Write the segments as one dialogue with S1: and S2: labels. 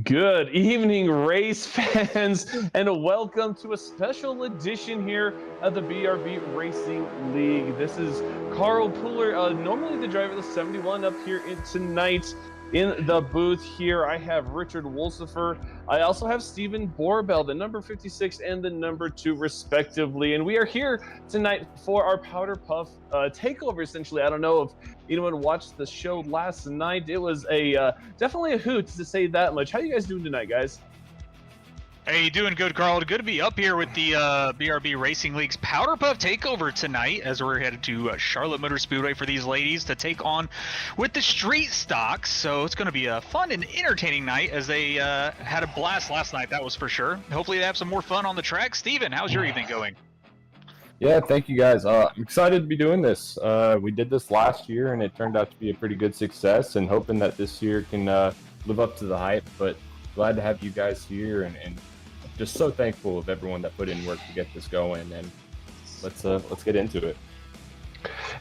S1: Good evening, race fans, and welcome to a special edition here of the BRB Racing League. This is Carl Puller, normally the driver of the 71 up here tonight in the booth here. I have Richard Wolsifer. I also have Stephen Borbell, the number 56 and the number 2 respectively. And we are here tonight for our PowderPuff takeover, essentially. I don't know if anyone watched the show last night. It was definitely a hoot, to say that much. How you guys doing tonight, guys?
S2: Hey, doing good, Carl. Good to be up here with the BRB Racing League's PowderPuff takeover tonight, as we're headed to Charlotte Motor Speedway for these ladies to take on with the street stocks. So it's going to be a fun and entertaining night, as they had a blast last night, that was for sure. Hopefully they have some more fun on the track. Steven, how's your evening going?
S3: Yeah, thank you guys. I'm excited to be doing this. We did this last year, and it turned out to be a pretty good success, and hoping that this year can live up to the hype. But glad to have you guys here, and just so thankful of everyone that put in work to get this going. And let's get into it.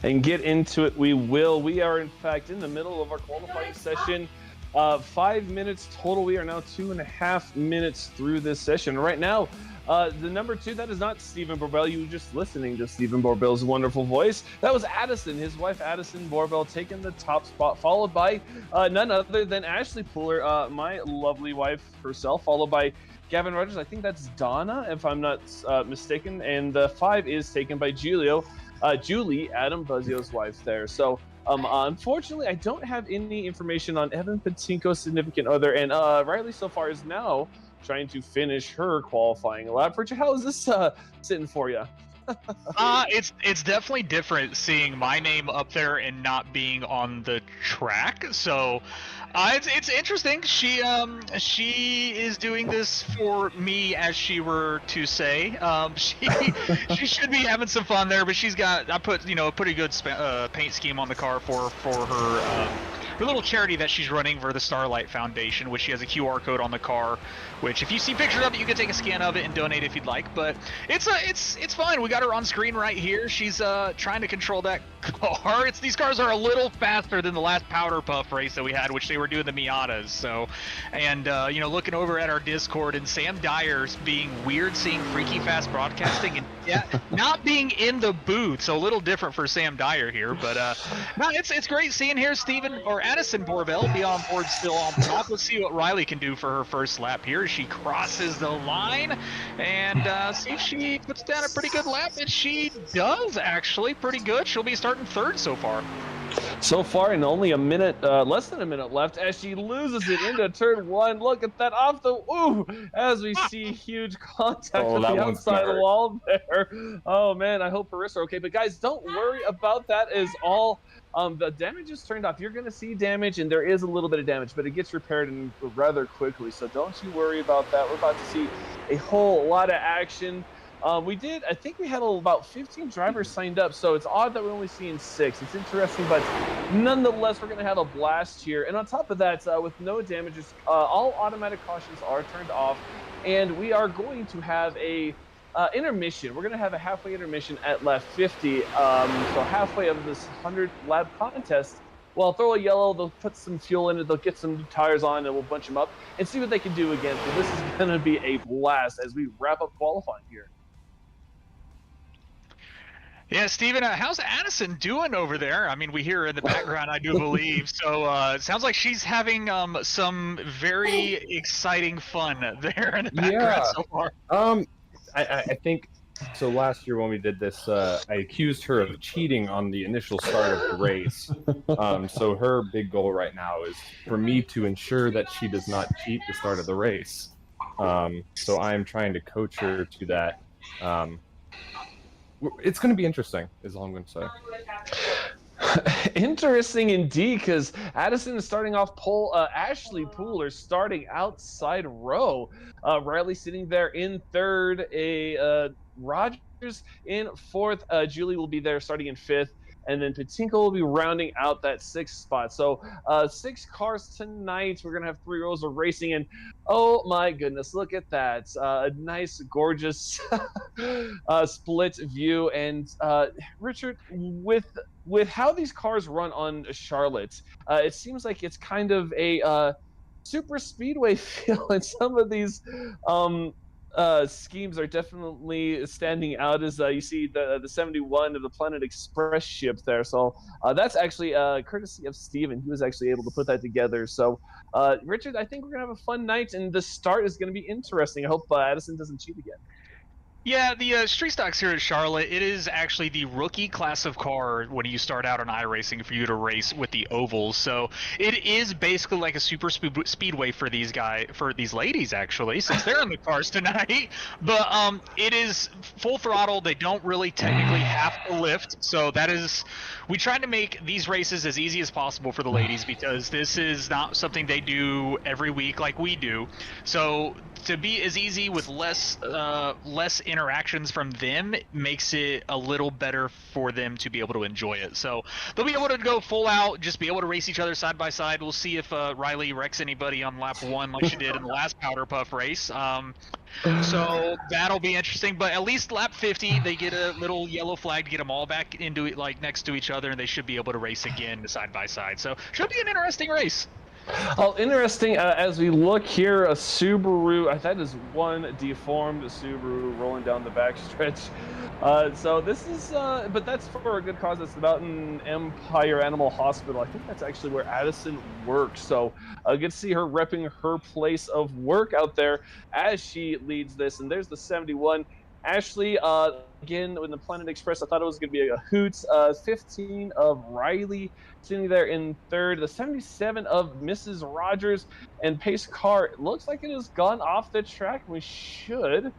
S1: And get into it we will. We are, in fact, in the middle of our qualifying session. 5 minutes total. We are now 2.5 minutes through this session. Right now, the number 2, that is not Stephen Borbell. You were just listening to Stephen Borbell's wonderful voice. That was Addison, his wife Addison Borbell, taking the top spot, followed by none other than Ashley Pooler, my lovely wife herself, followed by Gavin Rogers. I think that's Donna, if I'm not mistaken. And the 5 is taken by Julie, Adam Buzzio's wife there. So unfortunately, I don't have any information on Evan Patinko's significant other. And Riley so far is now trying to finish her qualifying lap. Richard, how is this sitting for you?
S2: It's definitely different seeing my name up there and not being on the track. So it's interesting. She is doing this for me, as she were to say. She should be having some fun there, but I put a pretty good paint scheme on the car for her little charity that she's running for the Starlight Foundation, which she has a QR code on the car, which if you see pictures of it, you can take a scan of it and donate if you'd like. But it's fine. We got her on screen right here. She's trying to control that car. These cars are a little faster than the last PowderPuff race that we had, which they were doing the Miatas. So, and looking over at our Discord, and Sam Dyer's being weird, seeing Freaky Fast Broadcasting and not being in the booth. So a little different for Sam Dyer here, but no, it's great seeing here Stephen or Addison Borbell be on board still on top. Let's see what Riley can do for her first lap here. She crosses the line, and see if she puts down a pretty good lap, and she does actually pretty good. She'll be starting third so far.
S1: So far, in only a minute, less than a minute left, as she loses it into turn 1. Look at that, off the as we see huge contact with the outside wall there. Oh man, I hope her wrists are okay. But guys, don't worry about that. Is all. The damage is turned off. You're going to see damage, and there is a little bit of damage, but it gets repaired rather quickly. So don't you worry about that. We're about to see a whole lot of action. I think we had about 15 drivers signed up, so it's odd that we're only seeing 6. It's interesting, but nonetheless, we're going to have a blast here. And on top of that, with no damages, all automatic cautions are turned off, and we are going to have a intermission. We're going to have a halfway intermission at lap 50, so halfway of this 100-lap contest. Well, I'll throw a yellow, they'll put some fuel in it, they'll get some tires on, and we'll bunch them up and see what they can do again. So this is going to be a blast as we wrap up qualifying here.
S2: Yeah, Steven, how's Addison doing over there? I mean, we hear her in the background, I do believe. So it sounds like she's having some very exciting fun there in the background so far.
S3: I think so. Last year when we did this, I accused her of cheating on the initial start of the race. So her big goal right now is for me to ensure that she does not cheat the start of the race. So I am trying to coach her to that. It's going to be interesting, is all I'm going to say.
S1: Interesting indeed, because Addison is starting off pole. Ashley Pooler starting outside row. Riley sitting there in third. Rogers in fourth. Julie will be there starting in fifth. And then Patinko will be rounding out that 6th spot. So 6 cars tonight. We're going to have 3 rows of racing. And oh my goodness, look at that. A nice, gorgeous split view. And Richard, with how these cars run on Charlotte, it seems like it's kind of a super speedway feel, and some of these schemes are definitely standing out. As you see the 71 of the Planet Express ship there, so that's actually courtesy of Steven. He was actually able to put that together. So Richard, I think we're gonna have a fun night, and the start is gonna be interesting. I hope Addison doesn't cheat again.
S2: Yeah, the street stocks here at Charlotte, it is actually the rookie class of car when you start out on iRacing for you to race with the ovals. So it is basically like a super speedway for these ladies actually, since they're in the cars tonight. But it is full throttle. They don't really technically have to lift. So that is, we try to make these races as easy as possible for the ladies because this is not something they do every week like we do. So to be as easy with less interactions from them makes it a little better for them to be able to enjoy it. So they'll be able to go full out, just be able to race each other side by side. We'll see if Riley wrecks anybody on lap 1 like she did in the last PowderPuff race. So that'll be interesting. But at least lap 50, they get a little yellow flag to get them all back into it, like next to each other, and they should be able to race again side by side. So should be an interesting race.
S1: Oh, interesting. As we look here, a Subaru, that is one deformed Subaru rolling down the backstretch. So this is, but that's for a good cause. It's the Mountain Empire Animal Hospital. I think that's actually where Addison works. So good to see her repping her place of work out there as she leads this. And there's the 71. Ashley, again, in the Planet Express, I thought it was going to be a hoot. 15 of Riley sitting there in third. The 77 of Mrs. Rogers and pace car. It looks like it has gone off the track. We should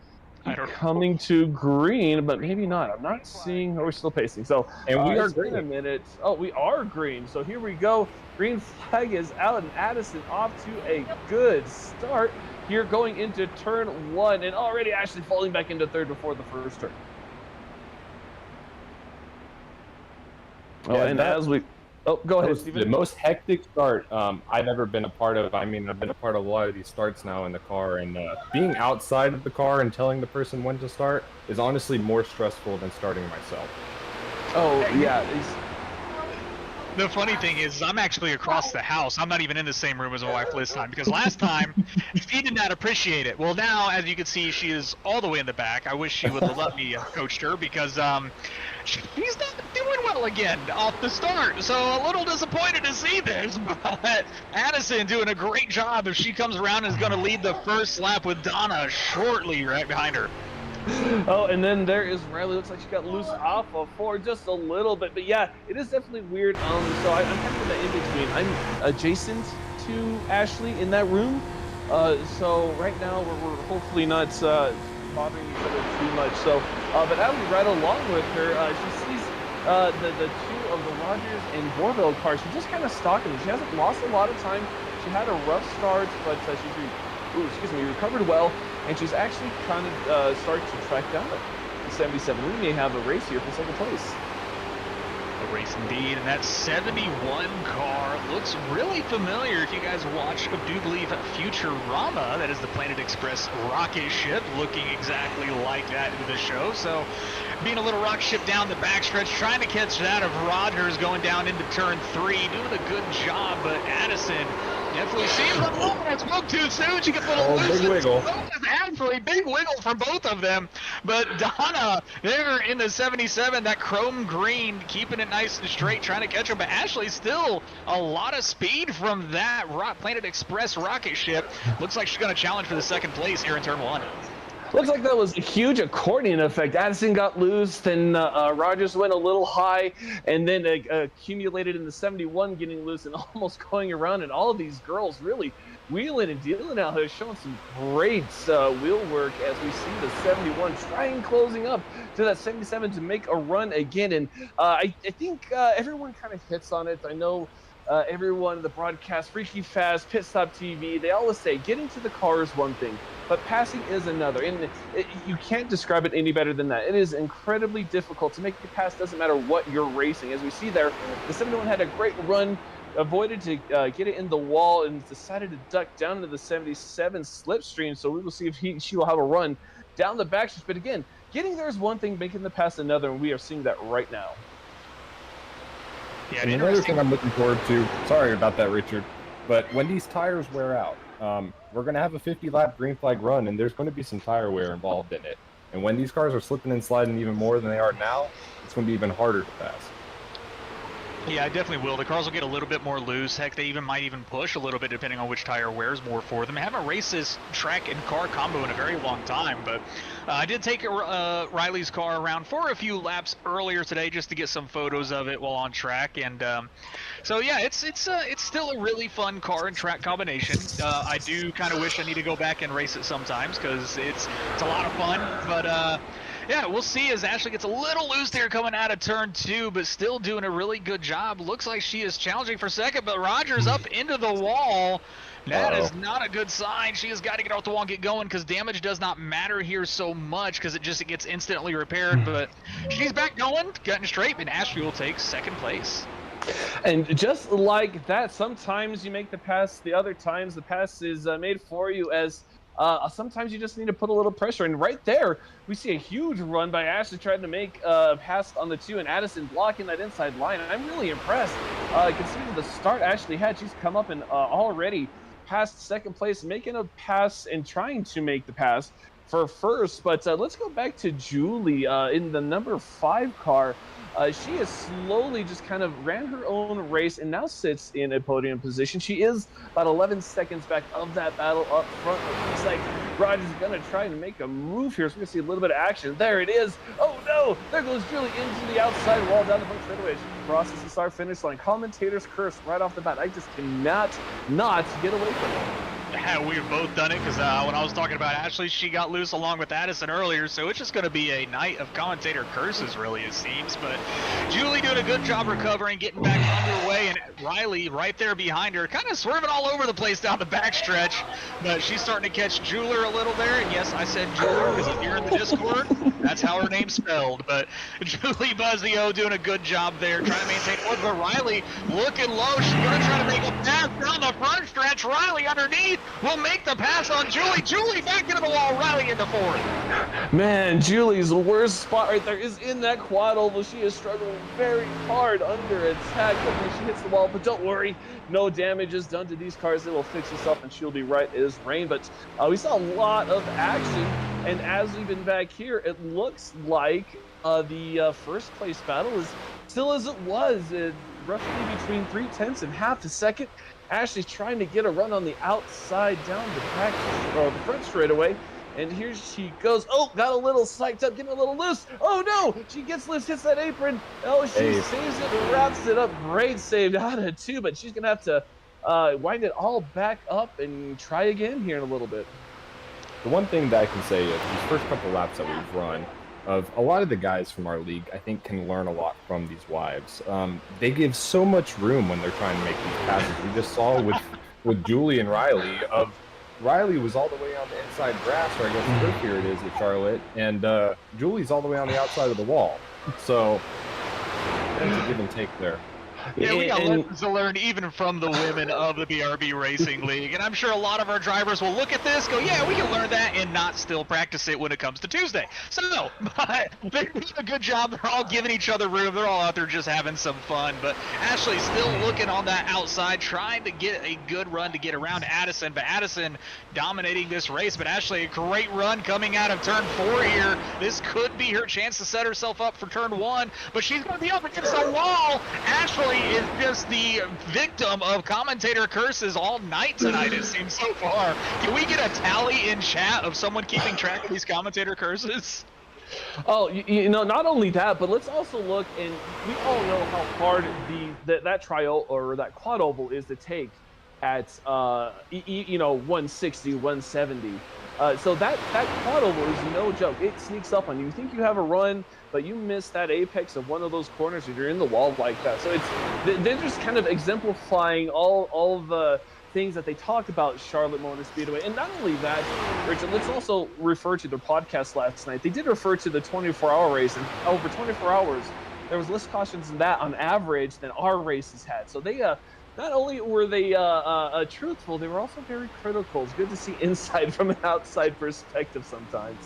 S1: be coming to green, but maybe not. I'm not seeing. We're still pacing. So,
S3: and we are green.
S1: A minute. Oh, we are green. So here we go. Green flag is out, and Addison off to a good start. Here going into turn 1, and already Ashley falling back into third before the first turn. Oh, yeah, and as we... Oh, go ahead, Steven.
S3: The most hectic start I've ever been a part of. I mean, I've been a part of a lot of these starts now in the car, and being outside of the car and telling the person when to start is honestly more stressful than starting myself.
S1: Oh, yeah.
S2: The funny thing is, I'm actually across the house. I'm not even in the same room as my wife this time, because last time, she did not appreciate it. Well, now, as you can see, she is all the way in the back. I wish she would have let me coach her, because she's not doing well again off the start. So a little disappointed to see this, but Addison doing a great job. If she comes around and is going to lead the first lap with Donna shortly right behind her.
S1: Oh, and then there is Riley. Looks like she got loose off of 4 just a little bit. But yeah, it is definitely weird. So I'm kind of in between. I'm adjacent to Ashley in that room. So right now we're hopefully not bothering each other too much. So, but as we ride along with her, she sees the two of the Rogers and Borville cars. She's just kind of stalking them. She hasn't lost a lot of time. She had a rough start, but she's recovered well. And she's actually kind of starting to track down the 77. We may have a race here for second place.
S2: A race indeed, and that 71 car looks really familiar. If you guys watch, I do believe, Futurama, that is the Planet Express rocket ship, looking exactly like that in the show. So, being a little rocket ship down the backstretch, trying to catch that of Rogers going down into turn 3, doing a good job, but Addison definitely seems like, oh, I spoke too soon. She gets a little loose.
S3: Big wiggle.
S2: Actually, big wiggle from both of them. But Donna, there in the 77, that chrome green, keeping it nice and straight, trying to catch her. But Ashley still a lot of speed from that Planet Express rocket ship. Looks like she's going to challenge for the second place here in turn 1.
S1: Looks like that was a huge accordion effect. Addison got loose, then Rogers went a little high, and then accumulated in the 71 getting loose and almost going around. And all of these girls really wheeling and dealing out there, showing some great wheel work as we see the 71 trying closing up to that 77 to make a run again. And I think everyone kind of hits on it. I know everyone, the broadcast, Freaky Fast, Pit Stop TV, they always say getting to the car is one thing, but passing is another. And you can't describe it any better than that. It is incredibly difficult to make the pass, doesn't matter what you're racing. As we see there, the 71 had a great run, avoided to get it in the wall, and decided to duck down into the 77 slipstream. So we will see if she will have a run down the backstretch. But again, getting there is one thing, making the pass another, and we are seeing that right now.
S2: Yeah,
S3: another thing I'm looking forward to. Sorry about that, Richard. But when these tires wear out, we're going to have a 50-lap green flag run, and there's going to be some tire wear involved in it. And when these cars are slipping and sliding even more than they are now, it's going to be even harder to pass.
S2: Yeah, I definitely will. The cars will get a little bit more loose. Heck, they might even push a little bit depending on which tire wears more for them. I haven't raced this track and car combo in a very long time, but I did take Riley's car around for a few laps earlier today just to get some photos of it while on track. And so yeah, it's still a really fun car and track combination. I do kind of wish I need to go back and race it sometimes because it's a lot of fun, but. Yeah, we'll see as Ashley gets a little loose there coming out of turn 2, but still doing a really good job. Looks like she is challenging for second, but Rogers up into the wall. That is not a good sign. She has got to get off the wall and get going because damage does not matter here so much because it gets instantly repaired. But she's back going, cutting straight, and Ashley will take second place.
S1: And just like that, sometimes you make the pass, the other times the pass is made for you as sometimes you just need to put a little pressure. And right there, we see a huge run by Ashley trying to make a pass on the 2, and Addison blocking that inside line. And I'm really impressed. Considering the start Ashley had, she's come up and already past second place, making a pass and trying to make the pass for first. But let's go back to Julie in the number 5 car. She has slowly just kind of ran her own race and now sits in a podium position. She is about 11 seconds back of that battle up front. It looks like Rogers is going to try and make a move here. So we're going to see a little bit of action. There it is. Oh, no. There goes Julie into the outside wall down the front straightaway. She crosses the start finish line. Commentator's curse right off the bat. I just cannot not get away from it.
S2: Yeah, we've both done it because when I was talking about Ashley, she got loose along with Addison earlier, so it's just going to be a night of commentator curses, really, it seems. But Julie doing a good job recovering, getting back underway, and Riley right there behind her, kind of swerving all over the place down the backstretch, but she's starting to catch Jeweler a little there. And yes, I said Jeweler because if you're in the Discord, that's how her name's spelled. But Julie Buzzio doing a good job there, trying to maintain order. But Riley looking low. She's going to try to make a pass down the front stretch. Riley underneath will make the pass on Julie. Julie back into the wall. Riley into fourth.
S1: Man, Julie's worst spot right there is in that quad oval. She is struggling very hard under attack when she hits the wall. But don't worry, no damage is done to these cars. It will fix itself and she'll be right as rain. But we saw a lot of action. And as we've been back here, it looks like the first place battle is still as it was, roughly between 3/10 and half a second. Ashley's trying to get a run on the outside down the back or the front straightaway. And here she goes. Oh, got a little psyched up, getting a little loose. Oh no, she gets loose, hits that apron. Oh, she saves it, wraps it up. Great save out of 2, but she's gonna have to wind it all back up and try again here in a little bit.
S3: The one thing that I can say is these first couple laps that we've run, of a lot of the guys from our league, I think can learn a lot from these wives. They give so much room when they're trying to make these passes. We just saw with Julie and Riley. Riley was all the way on the inside grass, or I guess turf here it is at Charlotte, and Julie's all the way on the outside of the wall. So there's a give and take there.
S2: Yeah, we got lessons to learn even from the women of the BRB Racing League. And I'm sure a lot of our drivers will look at this, go, yeah, we can learn that and not still practice it when it comes to Tuesday. So, no, but they're doing a good job. They're all giving each other room. They're all out there just having some fun. But Ashley still looking on that outside, trying to get a good run to get around Addison. But Addison dominating this race. But Ashley, a great run coming out of turn 4 here. This could be her chance to set herself up for turn 1. But she's going to be up against the wall. Ashley is just the victim of commentator curses all night tonight, it seems so far. Can we get a tally in chat of someone keeping track of these commentator curses?
S1: Oh, you know, not only that, but let's also look, and we all know how hard that trial or that quad oval is to take at 160, 170. So that quad oval is no joke. It sneaks up on you. You think you have a run, but you miss that apex of one of those corners and you're in the wall like that. So they're just kind of exemplifying all the things that they talked about Charlotte Motor Speedway. And not only that, Richard, let's also refer to their podcast last night. They did refer to the 24-hour race, and over 24 hours, there was less cautions in that on average than our races had. So they not only were they truthful, they were also very critical. It's good to see inside from an outside perspective sometimes.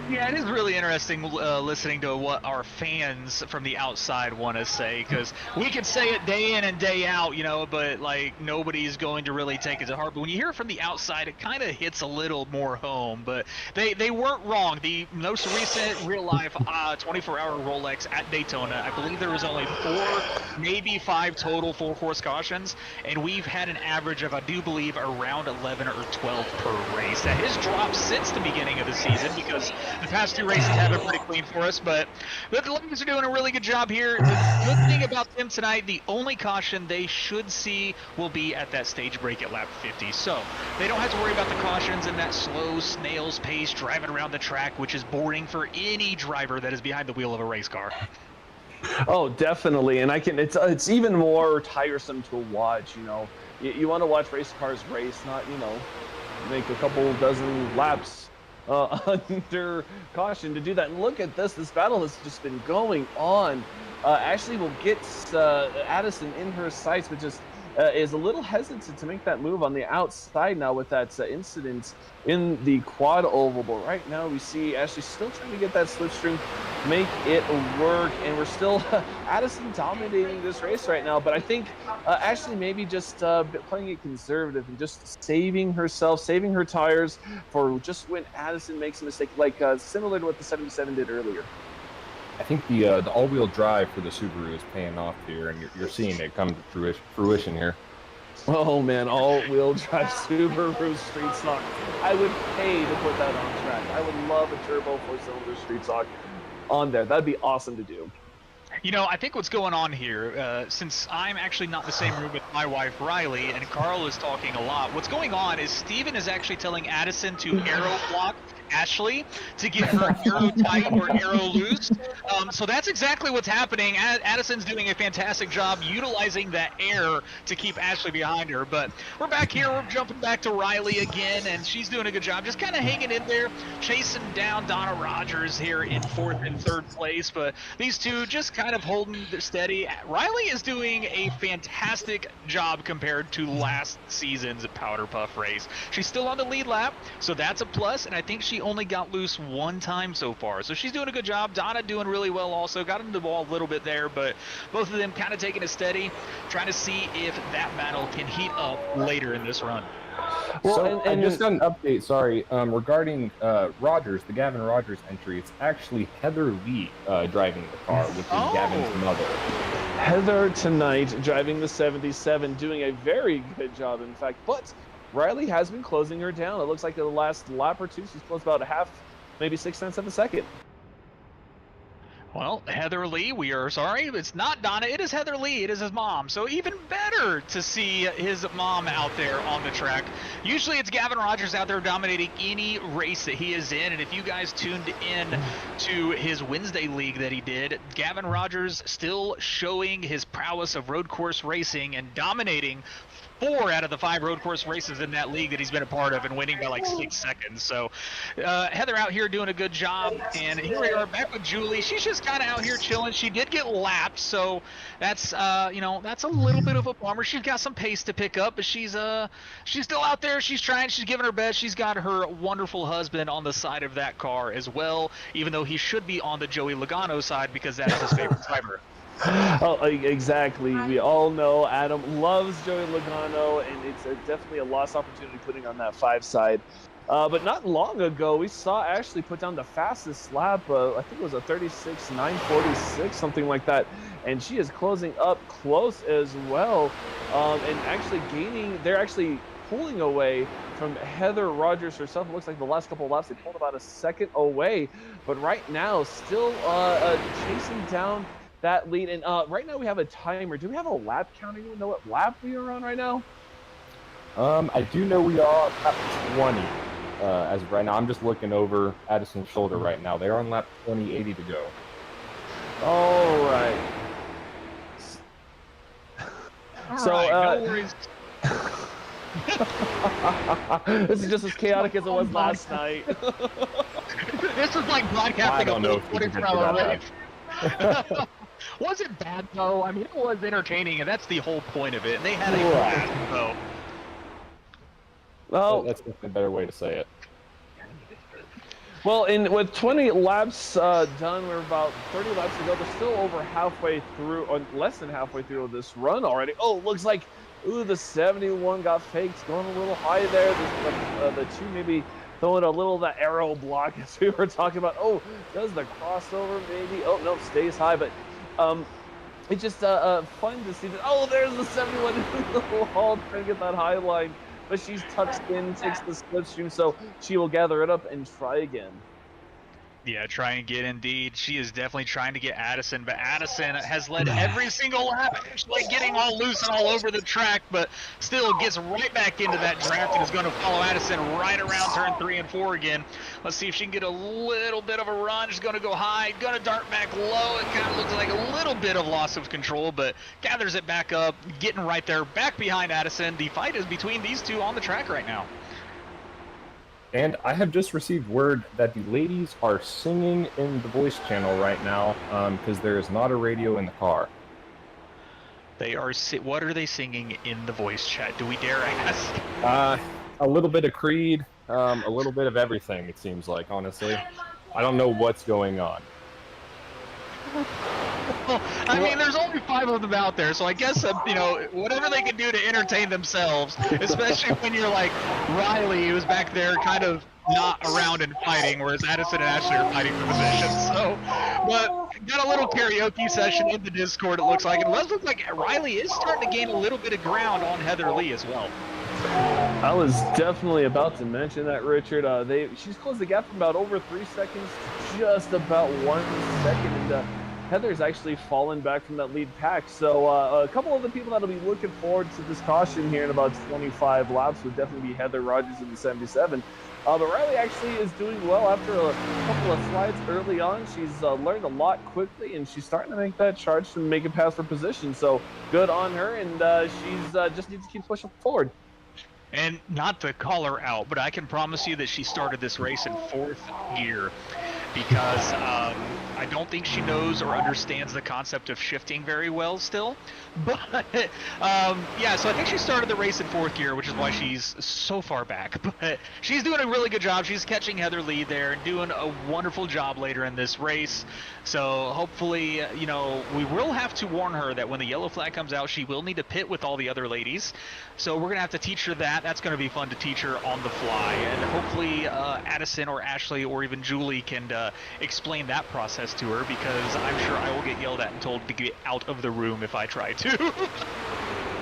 S2: Yeah, it is really interesting listening to what our fans from the outside want to say, because we can say it day in and day out, you know, but like nobody's going to really take it to heart. But when you hear it from the outside, it kind of hits a little more home. But they weren't wrong. The most recent real life 24-hour Rolex at Daytona, I believe there was only 4, maybe 5 total full course cautions, and we've had an average of, I do believe, around 11 or 12 per race. That has dropped since the beginning of the season because the past 2 races have been pretty clean for us, but the ladies are doing a really good job here. The good thing about them tonight, the only caution they should see will be at that stage break at lap 50. So they don't have to worry about the cautions and that slow snail's pace driving around the track, which is boring for any driver that is behind the wheel of a race car.
S1: Oh, definitely, and it's even more tiresome to watch. You know, you want to watch race cars race, not make a couple dozen laps under caution to do that. And look at this battle has just been going on. Ashley will get Addison in her sights, but just is a little hesitant to make that move on the outside now with that incident in the quad oval. But right now we see Ashley still trying to get that slipstream, make it work, and we're still Addison dominating this race right now. But I think Ashley maybe just playing it conservative and just saving herself, saving her tires for just when Addison makes a mistake, like similar to what the 77 did earlier.
S3: I think the all-wheel drive for the Subaru is paying off here, and you're seeing it come to fruition here.
S1: Oh man, all-wheel drive Subaru street stock. I would pay to put that on track. I would love a turbo 4-cylinder street stock on there. That'd be awesome to do.
S2: You know, I think what's going on here, since I'm actually not in the same room with my wife, Riley, and Carl is talking a lot, what's going on is Steven is actually telling Addison to aero block Ashley to get her aero tight or aero loose. So that's exactly what's happening. Addison's doing a fantastic job utilizing that air to keep Ashley behind her. But we're back here. We're jumping back to Riley again, and she's doing a good job. Just kind of hanging in there, chasing down Donna Rogers here in 4th and 3rd place. But these two just kind of holding steady. Riley is doing a fantastic job compared to last season's PowderPuff race. She's still on the lead lap, so that's a plus, and I think she only got loose 1 time so far. So she's doing a good job. Donna doing really well also. Got into the ball a little bit there, but both of them kind of taking it steady, trying to see if that battle can heat up later in this run.
S3: Well, so and just got an update, sorry, regarding Rogers, the Gavin Rogers entry. It's actually Heather Lee driving the car, which is Gavin's mother.
S1: Heather tonight driving the 77, doing a very good job, in fact. But Riley has been closing her down. It looks like the last lap or two, she's closed about a half, maybe 6/10 of a second.
S2: Well, Heather Lee, we are sorry. It's not Donna. It is Heather Lee. It is his mom. So even better to see his mom out there on the track. Usually it's Gavin Rogers out there dominating any race that he is in. And if you guys tuned in to his Wednesday league that he did, Gavin Rogers still showing his prowess of road course racing and dominating 4 out of the 5 road course races in that league that he's been a part of and winning by like 6 seconds. So Heather out here doing a good job. And here we are back with Julie. She's just kind of out here chilling. She did get lapped, so that's that's a little bit of a bummer. She's got some pace to pick up, but she's still out there. She's trying. She's giving her best. She's got her wonderful husband on the side of that car as well, even though he should be on the Joey Logano side because that is his favorite driver.
S1: Oh, exactly. We all know Adam loves Joey Logano, and it's definitely a lost opportunity putting on that 5 side. But not long ago, we saw Ashley put down the fastest lap. I think it was a 36.946, something like that. And she is closing up close as well. And actually they're actually pulling away from Heather Rogers herself. It looks like the last couple of laps, they pulled about a second away. But right now, still chasing down that lead. And right now we have a timer. Do we have a lap counting? Do we know what lap we are on right now?
S3: I do know we are lap 20 as of right now. I'm just looking over Addison's shoulder right now. They're on lap 20, 80 to go.
S1: All right.
S2: No worries.
S1: This is just as chaotic as it was last night.
S2: This is like broadcasting a 24-hour race. Was it bad though? I mean, it was entertaining, and that's the whole point of it. And they had a blast though.
S1: Well,
S3: that's a better way to say it.
S1: Well, with 20 laps done, we're about 30 laps to go. They're still over halfway through, or less than halfway through this run already. Oh, looks like, ooh, the 71 got faked, going a little high there. The 2 maybe throwing a little of that arrow block as we were talking about. Oh, does the crossover maybe? Oh, no, stays high, but it's just fun to see that. Oh, there's the 71 in the wall trying to get that high line. But she's tucked in, takes the slipstream, so she will gather it up and try again.
S2: Yeah, try and get indeed. She is definitely trying to get Addison, but Addison has led every single lap, actually getting all loose and all over the track, but still gets right back into that draft and is going to follow Addison right around turn 3 and 4 again. Let's see if she can get a little bit of a run. She's going to go high, going to dart back low. It kind of looks like a little bit of loss of control, but gathers it back up, getting right there, back behind Addison. The fight is between these two on the track right now.
S3: And I have just received word that the ladies are singing in the voice channel right now because there is not a radio in the car.
S2: They are. What are they singing in the voice chat? Do we dare ask?
S3: A little bit of Creed, a little bit of everything, it seems like, honestly. I don't know what's going on.
S2: Well, I mean, there's only 5 of them out there, so I guess, you know, whatever they can do to entertain themselves, especially when you're like Riley, who's back there kind of not around and fighting, whereas Addison and Ashley are fighting for position. So, but got a little karaoke session in the Discord, it looks like. And it does look like Riley is starting to gain a little bit of ground on Heather Lee as well.
S1: I was definitely about to mention that, Richard. She's closed the gap from about over 3 seconds to just about 1 second, and Heather's actually fallen back from that lead pack. So a couple of the people that'll be looking forward to this caution here in about 25 laps would definitely be Heather Rogers in the 77. But Riley actually is doing well after a couple of slides early on. She's learned a lot quickly, and she's starting to make that charge to make it past for position. So good on her, and she's just needs to keep pushing forward.
S2: And not to call her out, but I can promise you that she started this race in 4th gear because I don't think she knows or understands the concept of shifting very well still. But yeah, so I think she started the race in 4th gear, which is why she's so far back. But she's doing a really good job. She's catching Heather Lee there and doing a wonderful job later in this race. So hopefully, you know, we will have to warn her that when the yellow flag comes out, she will need to pit with all the other ladies. So we're going to have to teach her that. That's going to be fun to teach her on the fly. And hopefully Addison or Ashley or even Julie can explain that process to her, because I'm sure I will get yelled at and told to get out of the room if I try to.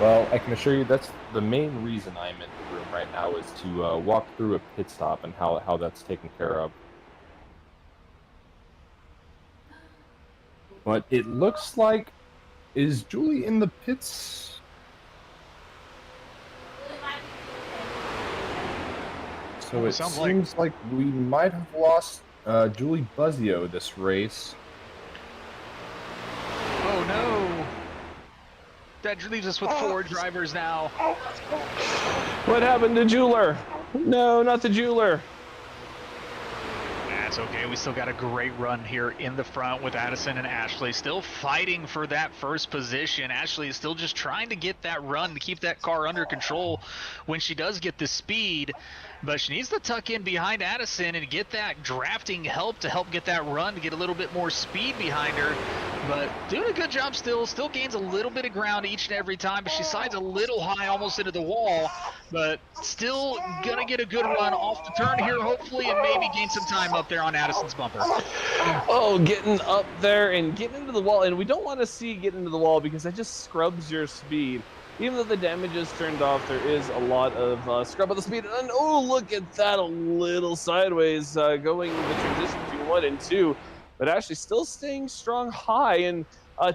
S3: Well, I can assure you that's the main reason I'm in the room right now, is to walk through a pit stop and how that's taken care of. But it looks like, is Julie in the pits? So it seems like we might have lost Julie Buzzio this race.
S2: Oh no! That leaves us with 4 drivers now.
S1: What happened to Jeweler? No, not the Jeweler.
S2: That's okay. We still got a great run here in the front with Addison and Ashley still fighting for that first position. Ashley is still just trying to get that run to keep that car under control when she does get the speed. But she needs to tuck in behind Addison and get that drafting help to help get that run, to get a little bit more speed behind her. But doing a good job still gains a little bit of ground each and every time, but she slides a little high almost into the wall, but still gonna get a good run off the turn here, hopefully, and maybe gain some time up there on Addison's bumper.
S1: Oh, getting up there and getting into the wall, and we don't want to see get into the wall because that just scrubs your speed. Even though the damage is turned off, there is a lot of scrub of the speed. And oh, look at that, a little sideways going the transition between 1 and 2. But actually still staying strong high and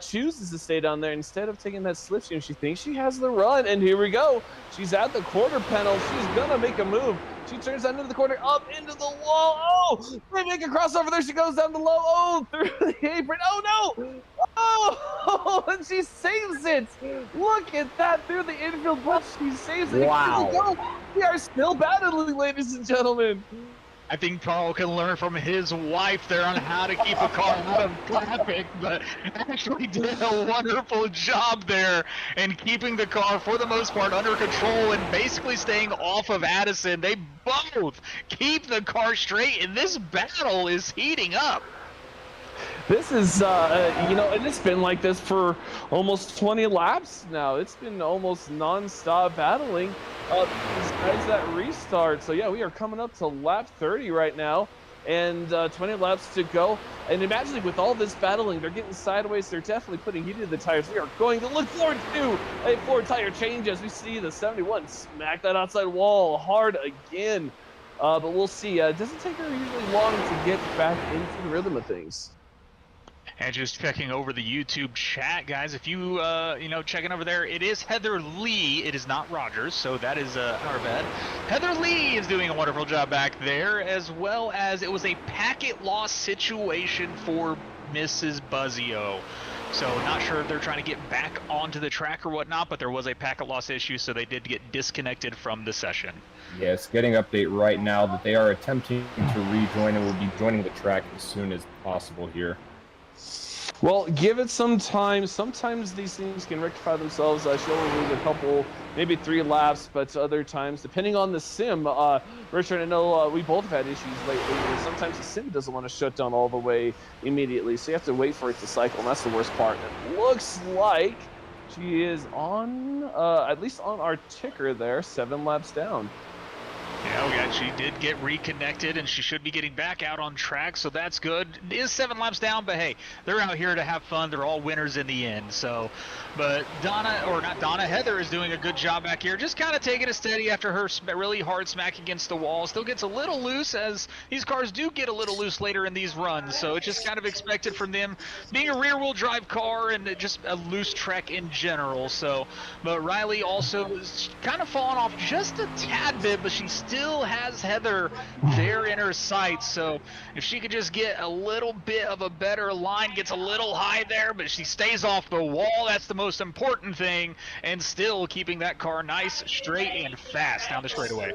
S1: chooses to stay down there instead of taking that slipstream. She thinks she has the run, and here we go. She's at the quarter panel. She's going to make a move. She turns down into the corner, up into the wall. Oh, they make a crossover. There she goes down the low. Oh, through the apron. Oh, no. Oh, and she saves it. Look at that through the infield, but she saves it.
S3: Wow.
S1: We are still battling, ladies and gentlemen.
S2: I think Carl can learn from his wife there on how to keep a car out of traffic, but actually did a wonderful job there in keeping the car, for the most part, under control and basically staying off of Addison. They both keep the car straight, and this battle is heating up.
S1: This is, and it's been like this for almost 20 laps now. It's been almost non-stop battling these guys that restart. So yeah, we are coming up to lap 30 right now, and 20 laps to go. And imagine with all this battling, they're getting sideways. They're definitely putting heat into the tires. We are going to look forward to a floor tire change as we see the 71 smack that outside wall hard again. But we'll see. It doesn't take her usually long to get back into the rhythm of things.
S2: And just checking over the YouTube chat, guys, if you, checking over there, it is Heather Lee. It is not Rogers, so that is our bad. Heather Lee is doing a wonderful job back there, as well as it was a packet loss situation for Mrs. Buzzio. So not sure if they're trying to get back onto the track or whatnot, but there was a packet loss issue, so they did get disconnected from the session.
S3: Yes, getting update right now that they are attempting to rejoin and will be joining the track as soon as possible here.
S1: Well, give it some time. Sometimes these things can rectify themselves. She'll only lose a couple, maybe 3 laps, but other times, depending on the sim, Richard, I know we both have had issues lately where sometimes the sim doesn't want to shut down all the way immediately, so you have to wait for it to cycle, and that's the worst part. It looks like she is on, at least on our ticker there, 7 laps down.
S2: Yeah, she did get reconnected, and she should be getting back out on track, so that's good. It is 7 laps down, but hey, they're out here to have fun. They're all winners in the end. So, but Heather is doing a good job back here, just kind of taking it steady after her really hard smack against the wall. Still gets a little loose, as these cars do get a little loose later in these runs, so it's just kind of expected from them being a rear-wheel drive car and just a loose track in general. So, but Riley also is kind of falling off just a tad bit, but she still has Heather there in her sights, so if she could just get a little bit of a better line, gets a little high there, but she stays off the wall, that's the most important thing, and still keeping that car nice, straight, and fast down the straightaway.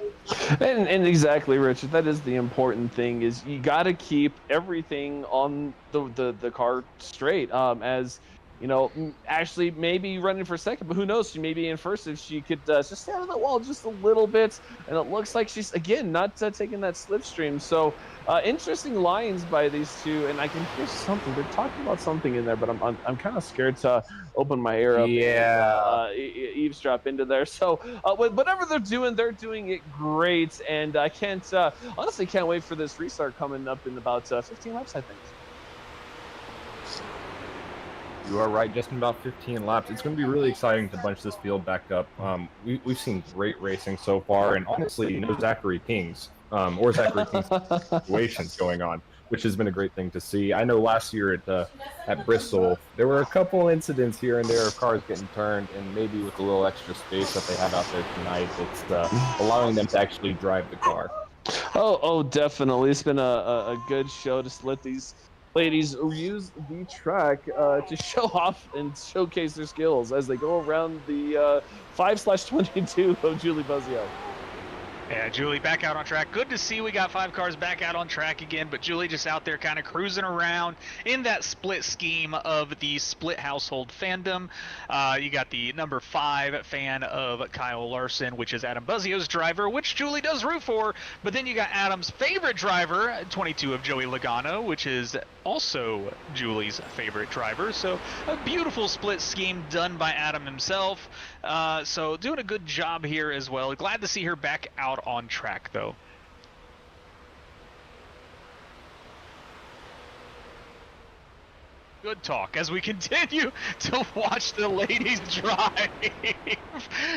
S1: And exactly, Richard, that is the important thing, is you got to keep everything on the car straight, as you know, actually maybe running for second, but who knows, she may be in first if she could just stay out of that wall just a little bit. And it looks like she's, again, not taking that slipstream. So interesting lines by these two, and I can hear something. They're talking about something in there, but I'm kind of scared to open my ear up and eavesdrop into there. So whatever they're doing it great. And I honestly can't wait for this restart coming up in about 15 laps, I think.
S3: You are right, just in about 15 laps. It's going to be really exciting to bunch this field back up. We've seen great racing so far, and honestly, no Zachary Kings or Zachary Kings situations going on, which has been a great thing to see. I know last year at Bristol, there were a couple incidents here and there of cars getting turned, and maybe with a little extra space that they have out there tonight, it's allowing them to actually drive the car.
S1: Oh, definitely. It's been a good show to let these ladies use the track to show off and showcase their skills as they go around the 5/22 of Julie Buzzio.
S2: Yeah, Julie back out on track. Good to see we got 5 cars back out on track again, but Julie just out there kind of cruising around in that split scheme of the split household fandom. You got the number 5 fan of Kyle Larson, which is Adam Buzzio's driver, which Julie does root for, but then you got Adam's favorite driver, 22 of Joey Logano, which is also Julie's favorite driver. So a beautiful split scheme done by Adam himself. So doing a good job here as well. Glad to see her back out on track, though. Good talk as we continue to watch the ladies drive.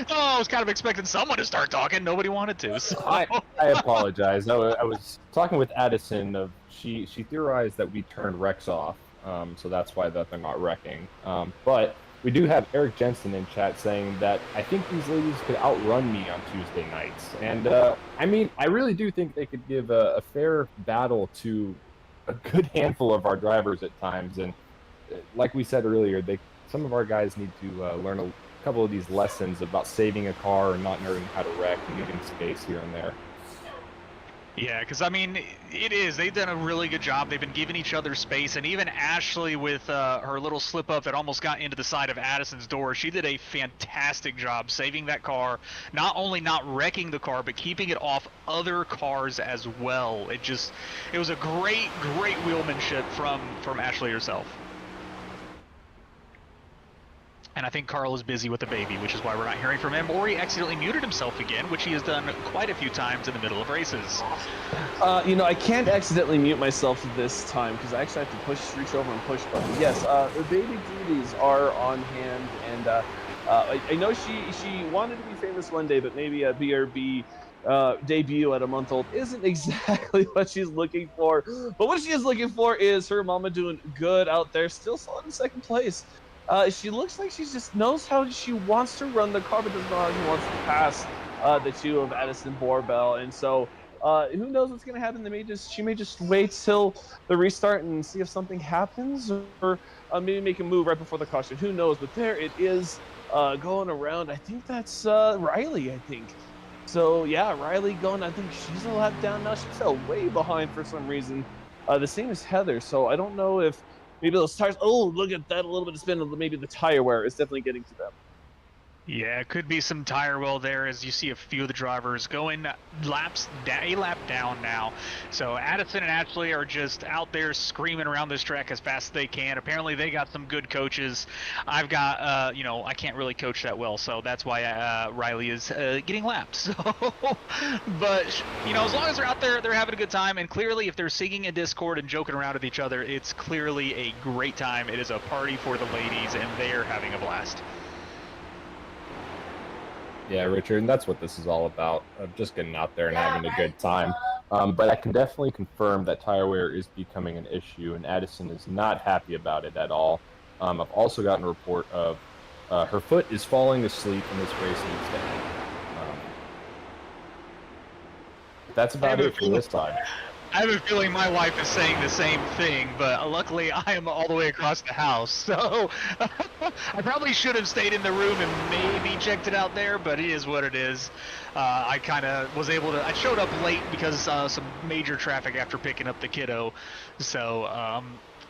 S2: Oh, I was kind of expecting someone to start talking. Nobody wanted to. So.
S3: I apologize. I was talking with Addison. She theorized that we turned Rex off, so that's why they're not wrecking. But we do have Eric Jensen in chat saying that I think these ladies could outrun me on Tuesday nights. And I mean, I really do think they could give a fair battle to a good handful of our drivers at times. And like we said earlier, some of our guys need to learn a couple of these lessons about saving a car and not knowing how to wreck and getting space here and there.
S2: Yeah, because I mean, it is. They've done a really good job. They've been giving each other space, and even Ashley with her little slip up that almost got into the side of Addison's door, she did a fantastic job saving that car. Not only not wrecking the car, but keeping it off other cars as well. It was a great wheelmanship from Ashley herself. And I think Carl is busy with the baby, which is why we're not hearing from him, or he accidentally muted himself again, which he has done quite a few times in the middle of races.
S1: You know, I can't accidentally mute myself this time because I actually have to reach over and push button. Yes, the baby duties are on hand, and I know she wanted to be famous one day, but maybe a BRB debut at a month old isn't exactly what she's looking for. But what she is looking for is her mama doing good out there, still solid in second place. She looks like she just knows how she wants to run the car, but doesn't know how she wants to pass the two of Addison Borbell. And so, who knows what's going to happen? She may just wait till the restart and see if something happens, or maybe make a move right before the caution. Who knows? But there it is, going around. I think that's Riley. I think. So yeah, Riley going. I think she's a lap down now. She fell way behind for some reason. The same as Heather. So I don't know if. Maybe those tires. Oh, look at that! A little bit of spin. Maybe the tire wear is definitely getting to them.
S2: Yeah, it could be some tire wear there as you see a few of the drivers going a lap down now. So Addison and Ashley are just out there screaming around this track as fast as they can. Apparently they got some good coaches. I've got, I can't really coach that well, so that's why Riley is getting lapped. So, but, as long as they're out there, they're having a good time. And clearly if they're singing in Discord and joking around with each other, it's clearly a great time. It is a party for the ladies, and they're having a blast.
S3: Yeah, Richard, and that's what this is all about, just getting out there and having a good time. But I can definitely confirm that tire wear is becoming an issue, and Addison is not happy about it at all. I've also gotten a report of her foot is falling asleep in this race instead. That's about it for this time.
S2: I have a feeling my wife is saying the same thing, but luckily I am all the way across the house, so I probably should have stayed in the room and maybe checked it out there, but it is what it is. I kind of was able to, I showed up late because some major traffic after picking up the kiddo, so,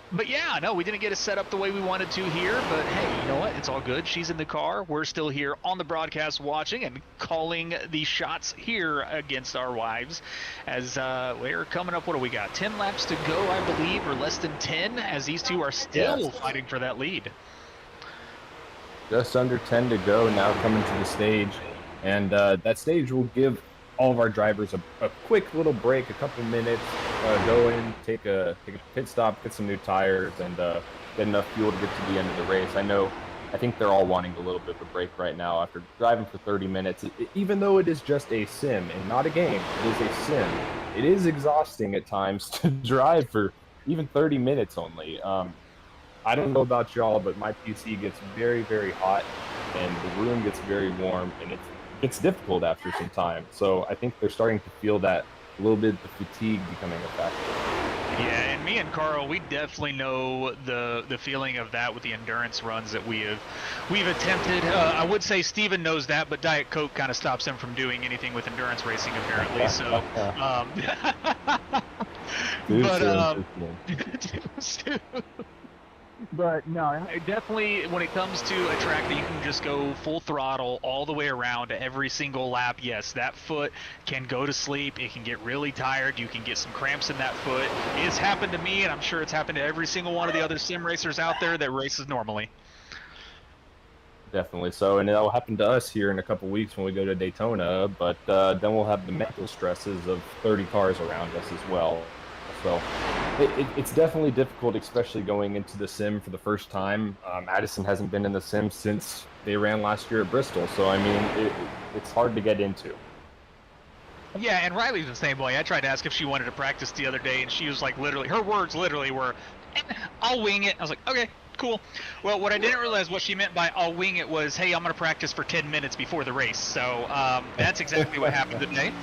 S2: but yeah, no, we didn't get it set up the way we wanted to here, but hey, you know what? It's all good. She's in the car. We're still here on the broadcast watching and calling the shots here against our wives as we're coming up. What do we got? 10 laps to go, I believe, or less than 10, as these two are still fighting for that lead.
S3: Just under 10 to go now, coming to the stage, and that stage will give all of our drivers a quick little break, a couple minutes, go in, take a pit stop, get some new tires, and get enough fuel to get to the end of the race. I think they're all wanting a little bit of a break right now after driving for 30 minutes. Even though it is just a sim and not a game, it is a sim. It is exhausting at times to drive for even 30 minutes only. I don't know about y'all, but my PC gets very, very hot, and the room gets very warm, and it's difficult after some time. So I think they're starting to feel that a little bit, the fatigue becoming a factor.
S2: Yeah, and me and Carl, we definitely know the feeling of that with the endurance runs that we've attempted. I would say Steven knows that, but Diet Coke kind of stops him from doing anything with endurance racing apparently. So, But no, definitely when it comes to a track that you can just go full throttle all the way around every single lap, yes, that foot can go to sleep. It can get really tired. You can get some cramps in that foot. It's happened to me, and I'm sure it's happened to every single one of the other sim racers out there that races normally.
S3: Definitely so, and it'll happen to us here in a couple weeks when we go to Daytona, but then we'll have the mental stresses of 30 cars around us as well. So it's definitely difficult, especially going into the sim for the first time. Addison hasn't been in the sim since they ran last year at Bristol, so I mean, it's hard to get into.
S2: Yeah, and Riley's the same way. I tried to ask if she wanted to practice the other day, and she was like, literally, her words literally were, "I'll wing it." I was like, okay. Cool. Well, what I didn't realize what she meant by "I'll wing it" was, "Hey, I'm going to practice for 10 minutes before the race." So that's exactly what happened today.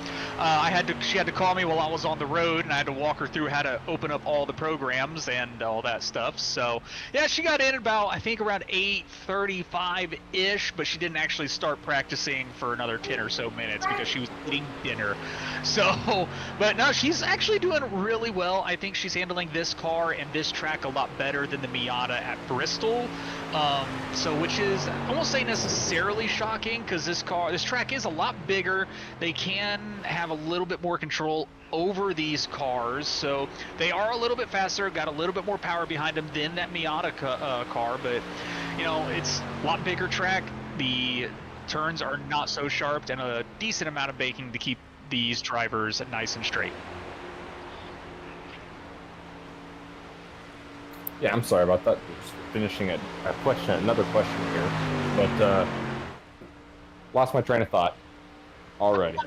S2: She had to call me while I was on the road, and I had to walk her through how to open up all the programs and all that stuff. So yeah, she got in about, I think, around 8:35 ish, but she didn't actually start practicing for another 10 or so minutes because she was eating dinner. So, but no, she's actually doing really well. I think she's handling this car and this track a lot better than the Miata at Bristol, which is, I won't say necessarily shocking, because this track is a lot bigger. They can have a little bit more control over these cars, so they are a little bit faster, got a little bit more power behind them than that Miata car, but you know, it's a lot bigger track. The turns are not so sharp, and a decent amount of baking to keep these drivers nice and straight.
S3: Yeah, I'm sorry about that. Just finishing another question here, but lost my train of thought already.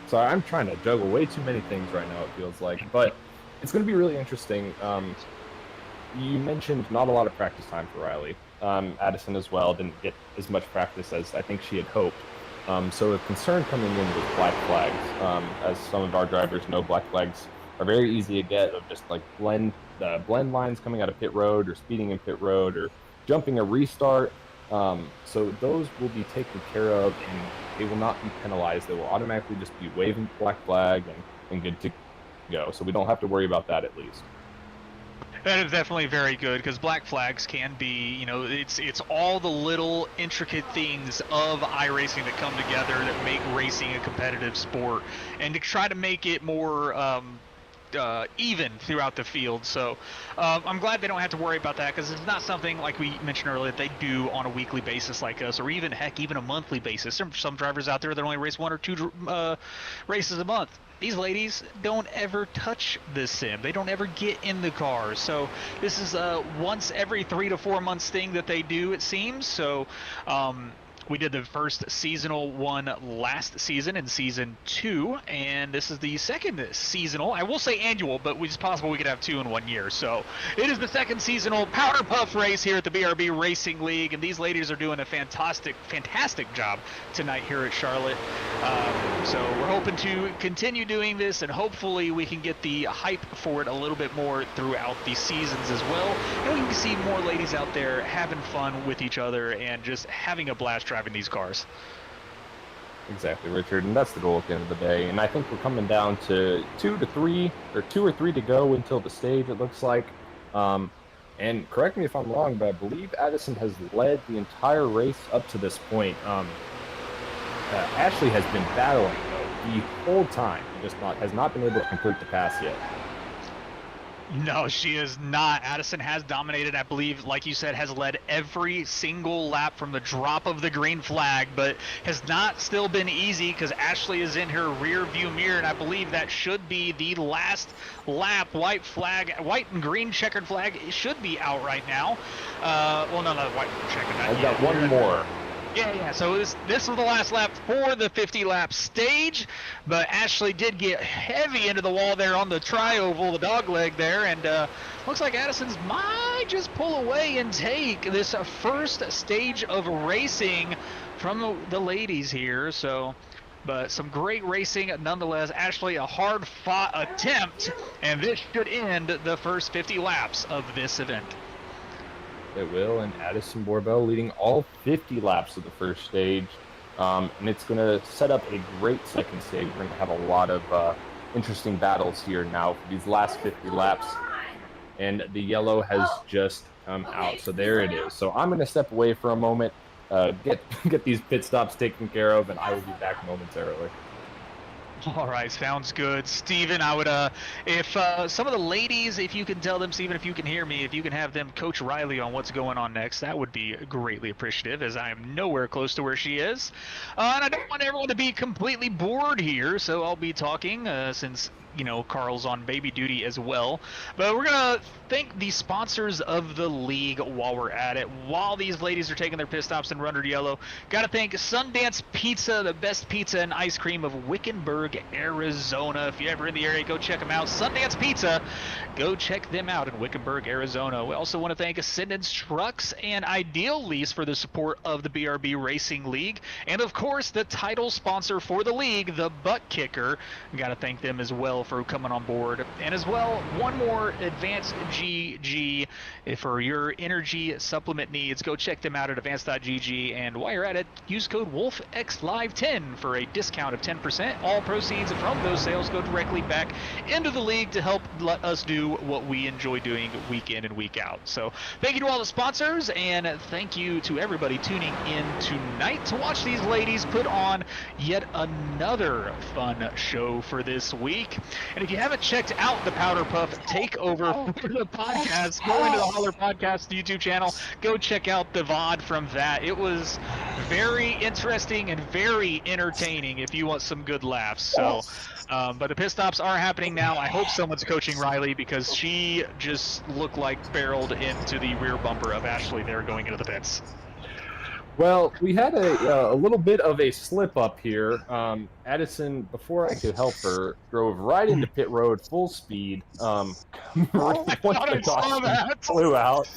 S3: Sorry, I'm trying to juggle way too many things right now, it feels like, but it's going to be really interesting. You mentioned not a lot of practice time for Riley. Addison as well didn't get as much practice as I think she had hoped. So a concern coming in was black flags. As some of our drivers know, black flags are very easy to get, of just like blend lines coming out of pit road, or speeding in pit road, or jumping a restart. So those will be taken care of, and they will not be penalized. They will automatically just be waving black flag and good to go. So we don't have to worry about that, at least.
S2: That is definitely very good, because black flags can be, you know, it's all the little intricate things of iRacing that come together that make racing a competitive sport, and to try to make it more even throughout the field. So I'm glad they don't have to worry about that, because it's not something, like we mentioned earlier, that they do on a weekly basis like us, or even a monthly basis. There's some drivers out there that only race 1 or 2 races a month. These ladies don't ever touch the sim. They don't ever get in the car. So this is a once every 3 to 4 months thing that they do, it seems. So we did the first seasonal one last season in season 2, and this is the second seasonal. I will say annual, but it's possible we could have 2 in 1 year. So it is the second seasonal PowderPuff race here at the BRB Racing League, and these ladies are doing a fantastic job tonight here at Charlotte. So we're hoping to continue doing this, and hopefully we can get the hype for it a little bit more throughout the seasons as well, and we can see more ladies out there having fun with each other and just having a blast driving these cars.
S3: Exactly, Richard, and that's the goal at the end of the day. And I think we're coming down to 2 or 3 to go until the stage, it looks like. And correct me if I'm wrong, but I believe Addison has led the entire race up to this point. Ashley has been battling though the whole time. He just has not been able to complete the pass yet.
S2: No, she is not. Addison has dominated, I believe, like you said, has led every single lap from the drop of the green flag, but has not still been easy, because Ashley is in her rear view mirror, and I believe that should be the last lap. White and green checkered flag, it should be out right now. Well, no, white and checkered.
S3: I've got one more.
S2: Yeah, so this is the last lap for the 50-lap stage, but Ashley did get heavy into the wall there on the tri-oval, the dog leg there, and looks like Addison's might just pull away and take this first stage of racing from the ladies here. So, but some great racing nonetheless. Ashley, a hard-fought attempt, and this should end the first 50 laps of this event.
S3: It will, and Addison Borbell leading all 50 laps of the first stage. And it's going to set up a great second stage. We're going to have a lot of interesting battles here now for these last 50 laps. And the yellow has just come out. So there it is. So I'm going to step away for a moment, get these pit stops taken care of, and I will be back momentarily.
S2: All right, sounds good. Steven, I would, if some of the ladies, if you can tell them, Steven, if you can hear me, if you can have them coach Riley on what's going on next, that would be greatly appreciative, as I am nowhere close to where she is. And I don't want everyone to be completely bored here, so I'll be talking, since you know, Carl's on baby duty as well. But we're gonna thank the sponsors of the league while we're at it. While these ladies are taking their pit stops in Runner Yellow, gotta thank Sundance Pizza, the best pizza and ice cream of Wickenburg, Arizona. If you're ever in the area, go check them out. Sundance Pizza, go check them out in Wickenburg, Arizona. We also want to thank Ascendance Trucks and Ideal Lease for the support of the BRB Racing League, and of course the title sponsor for the league, the Butt Kicker. Gotta thank them as well for coming on board. And as well, one more, Advanced GG. For your energy supplement needs, go check them out at advanced.gg, and while you're at it, use code WolfXLive10 for a discount of 10%. All proceeds from those sales go directly back into the league to help let us do what we enjoy doing week in and week out. So thank you to all the sponsors, and thank you to everybody tuning in tonight to watch these ladies put on yet another fun show for this week. And if you haven't checked out the PowderPuff takeover for the podcast, go into the Holler Podcast YouTube channel, go check out the VOD from that. It was very interesting and very entertaining if you want some good laughs. So but the pit stops are happening now. I hope someone's coaching Riley, because she just looked like barreled into the rear bumper of Ashley there going into the pits.
S3: Well, we had a little bit of a slip up here. Addison, before I could help her, drove right into pit road full speed.
S2: I saw that.
S3: Flew out.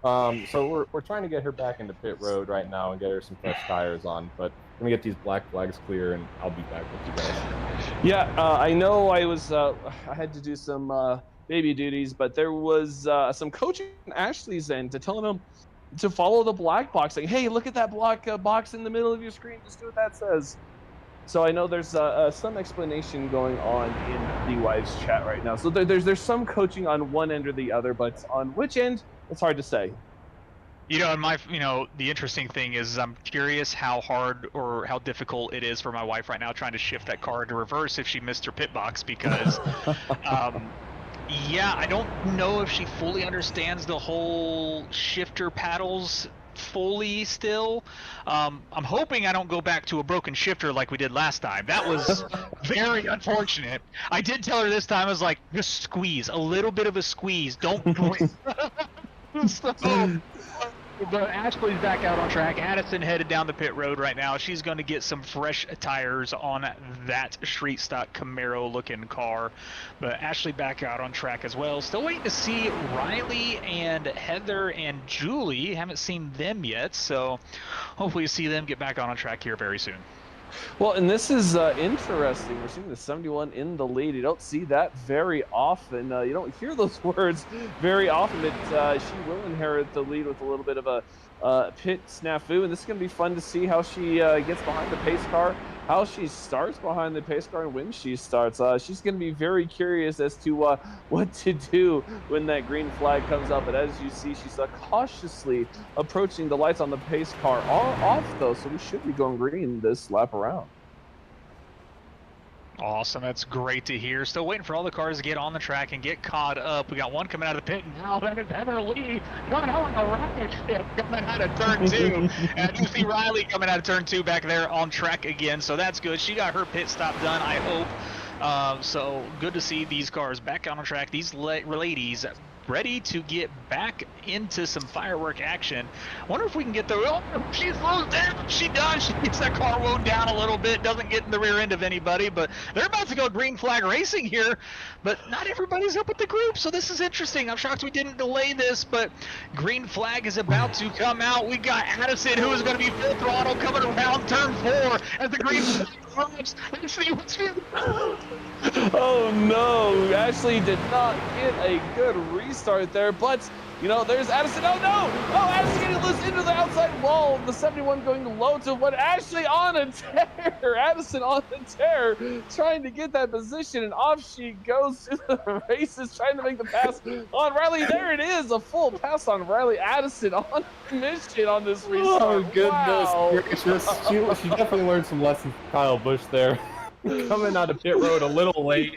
S3: So we're trying to get her back into pit road right now and get her some fresh tires on. But let me get these black flags clear, and I'll be back with you guys.
S1: Yeah, I know I had to do some baby duties, but there was some coaching on Ashley's end to telling him to follow the black box, saying, hey, look at that black box in the middle of your screen, just do what that says. So I know there's some explanation going on in the wives chat right now. So there's some coaching on one end or the other, but on which end, it's hard to say.
S2: You know, the interesting thing is I'm curious how hard or how difficult it is for my wife right now trying to shift that car into reverse if she missed her pit box, because yeah, I don't know if she fully understands the whole shifter paddles fully still. I'm hoping I don't go back to a broken shifter like we did last time. That was very unfortunate. I did tell her this time, I was like, just squeeze, a little bit of a squeeze, don't But Ashley's back out on track. Addison headed down the pit road right now. She's going to get some fresh tires on that street stock Camaro looking car. But Ashley back out on track as well. Still waiting to see Riley and Heather and Julie. Haven't seen them yet, so hopefully see them get back on track here very soon.
S1: Well, and this is interesting. We're seeing the 71 in the lead. You don't see that very often. You don't hear those words very often. But she will inherit the lead with a little bit of a pit snafu, and this is going to be fun to see how she gets behind the pace car, how she starts behind the pace car, and when she starts. She's going to be very curious as to what to do when that green flag comes up. But as you see, she's cautiously approaching the lights on the pace car off, though, so we should be going green this lap around.
S2: Awesome, that's great to hear. Still waiting for all the cars to get on the track and get caught up. We got one coming out of the pit now. That is Heather Lee coming out on the rocket ship, coming out of turn 2. And you see Riley coming out of turn 2 back there on track again, so that's good. She got her pit stop done, I hope. So good to see these cars back on track. These ladies ready to get back into some firework action. Wonder if we can get the... Oh, she slows down. She does. She gets that car wound down a little bit. Doesn't get in the rear end of anybody, but they're about to go green flag racing here. But not everybody's up with the group, so this is interesting. I'm shocked we didn't delay this, but green flag is about to come out. We got Addison, who is going to be full throttle coming around turn 4 as the green flag comes. Let's see what's going on.
S1: Oh no, Ashley did not get a good restart there, but you know, there's Addison. Oh no! Oh, Addison getting loose into the outside wall. The 71 going low to what? Ashley on a tear. Addison on the tear, trying to get that position, and off she goes to the races, trying to make the pass on Riley. There it is, a full pass on Riley. Addison on mission on this restart.
S3: Oh goodness
S1: wow.
S3: gracious! She definitely learned some lessons from Kyle Busch there. Coming out of pit road a little late,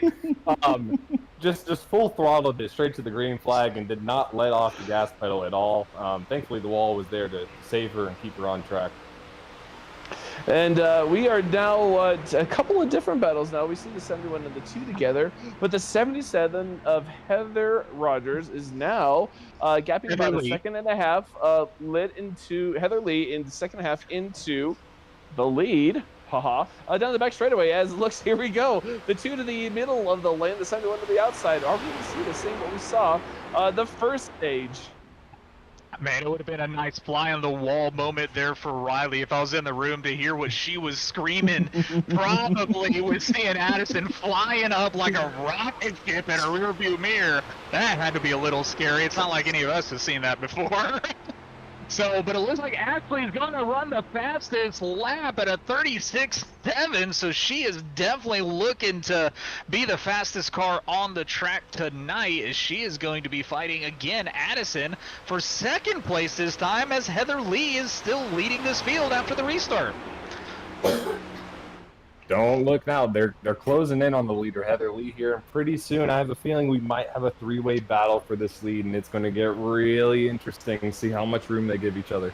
S3: just full throttled it straight to the green flag and did not let off the gas pedal at all. Thankfully, the wall was there to save her and keep her on track.
S1: And we are now a couple of different battles now. We see the 71 and the 2 together, but the 77 of Heather Rogers is now gapping about a second and a half lit into Heather Lee in the second half into the lead. Haha. Down the back straightaway as it looks, here we go. The 2 to the middle of the lane, the 71 to the outside. Are we going to see the same what we saw the first stage?
S2: Man, it would have been a nice fly on the wall moment there for Riley if I was in the room to hear what she was screaming. Probably with seeing Addison flying up like a rocket ship in a rearview mirror. That had to be a little scary. It's not like any of us have seen that before. So, but it looks like Ashley's going to run the fastest lap at a 36.7, so she is definitely looking to be the fastest car on the track tonight, as she is going to be fighting again Addison for second place this time, as Heather Lee is still leading this field after the restart.
S3: Don't look now. They're closing in on the leader, Heather Lee, here. And pretty soon, I have a feeling we might have a three-way battle for this lead, and it's going to get really interesting and see how much room they give each other.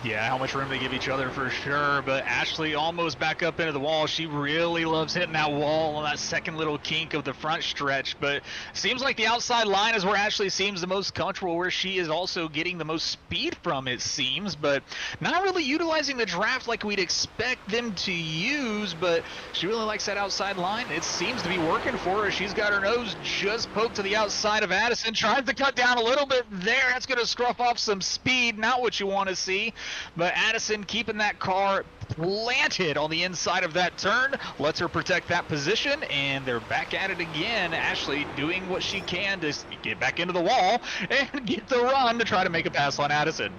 S2: Yeah, how much room they give each other for sure, but Ashley almost back up into the wall. She really loves hitting that wall on that second little kink of the front stretch, but seems like the outside line is where Ashley seems the most comfortable, where she is also getting the most speed from, it seems, but not really utilizing the draft like we'd expect them to use, but she really likes that outside line. It seems to be working for her. She's got her nose just poked to the outside of Addison, tries to cut down a little bit there. That's going to scruff off some speed, not what you want to see. But Addison keeping that car planted on the inside of that turn, lets her protect that position, and they're back at it again. Ashley doing what she can to get back into the wall and get the run to try to make a pass on Addison.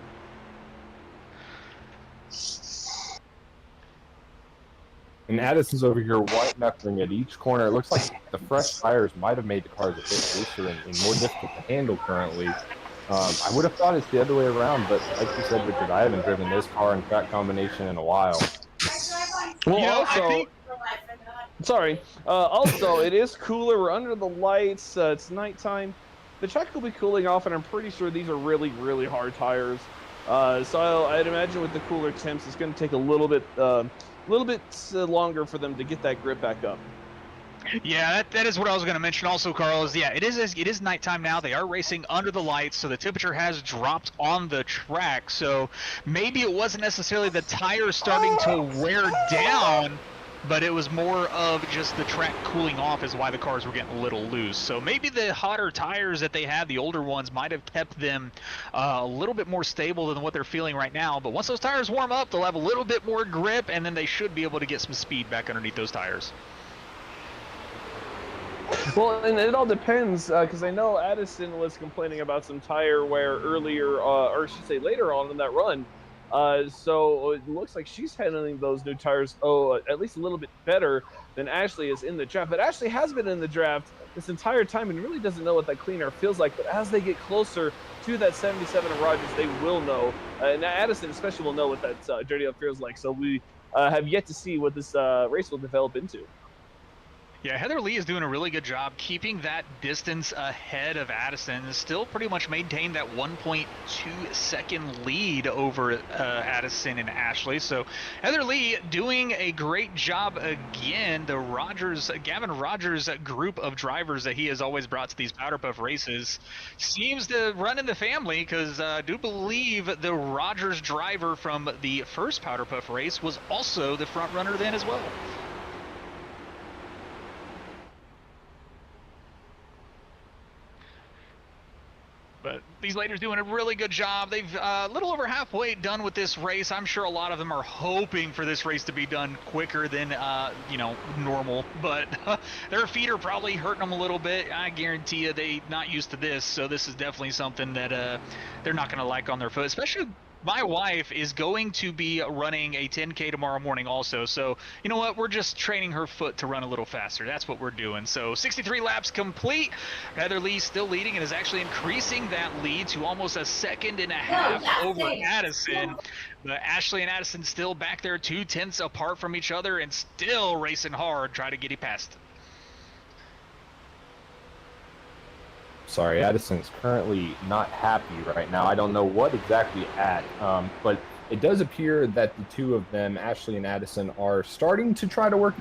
S3: And Addison's over here white knuckling at each corner. It looks like the fresh tires might have made the cars a bit looser and more difficult to handle currently. I would have thought it's the other way around, but like you said, Richard, I haven't driven this car in track combination in a while.
S1: Well, also, also, it is cooler. We're under the lights. It's nighttime. The track will be cooling off, and I'm pretty sure these are really, really hard tires. So I'd imagine with the cooler temps, it's going to take a little bit longer for them to get that grip back up.
S2: Yeah, that is what I was going to mention also, Carl, is it is nighttime now. They are racing under the lights, so the temperature has dropped on the track. So maybe it wasn't necessarily the tires starting to wear down, but it was more of just the track cooling off is why the cars were getting a little loose. So maybe the hotter tires that they had, the older ones, might have kept them a little bit more stable than what they're feeling right now. But once those tires warm up, they'll have a little bit more grip, and then they should be able to get some speed back underneath those tires.
S1: Well, and it all depends, because I know Addison was complaining about some tire wear earlier, or I should say later on in that run. So it looks like she's handling those new tires, at least a little bit better than Ashley is in the draft. But Ashley has been in the draft this entire time and really doesn't know what that clean air feels like. But as they get closer to that 77 of Rogers, they will know. And Addison especially will know what that dirty up feels like. So we have yet to see what this race will develop into.
S2: Yeah, Heather Lee is doing a really good job keeping that distance ahead of Addison. Still pretty much maintained that 1.2 second lead over Addison and Ashley. So Heather Lee doing a great job again. The Gavin Rogers group of drivers that he has always brought to these PowderPuff races seems to run in the family, because I do believe the Rogers driver from the first PowderPuff race was also the front runner then as well. But these ladies doing a really good job. They've a little over halfway done with this race. I'm sure a lot of them are hoping for this race to be done quicker than normal. But their feet are probably hurting them a little bit. I guarantee you they're not used to this. So this is definitely something that they're not going to like on their foot, especially. My wife is going to be running a 10K tomorrow morning also. So, you know what? We're just training her foot to run a little faster. That's what we're doing. So 63 laps complete. Heather Lee still leading and is actually increasing that lead to almost a second and a half over Addison. But Ashley and Addison still back there 2/10 apart from each other and still racing hard, trying to get it past.
S3: Sorry, Addison's currently not happy right now. I don't know what exactly at, but it does appear that the two of them, Ashley and Addison, are starting to try to work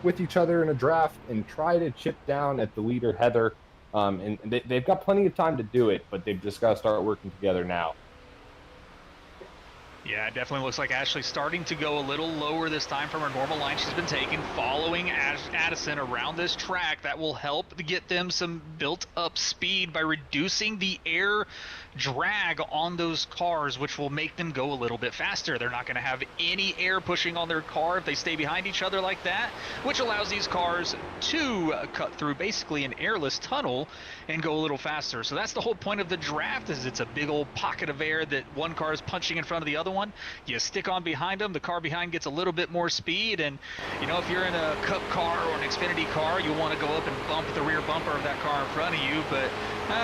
S3: with each other in a draft and try to chip down at the leader, Heather. And they've got plenty of time to do it, but they've just got to start working together now.
S2: Yeah, it definitely looks like Ashley's starting to go a little lower this time from her normal line she's been taking, following Addison around this track. That will help to get them some built-up speed by reducing the air drag on those cars, which will make them go a little bit faster. They're not going to have any air pushing on their car if they stay behind each other like that, which allows these cars to cut through basically an airless tunnel and go a little faster. So that's the whole point of the draft, is it's a big old pocket of air that one car is punching in front of the other one. You stick on behind them, the car behind gets a little bit more speed, and you know, if you're in a Cup car or an Xfinity car, you want to go up and bump the rear bumper of that car in front of you. But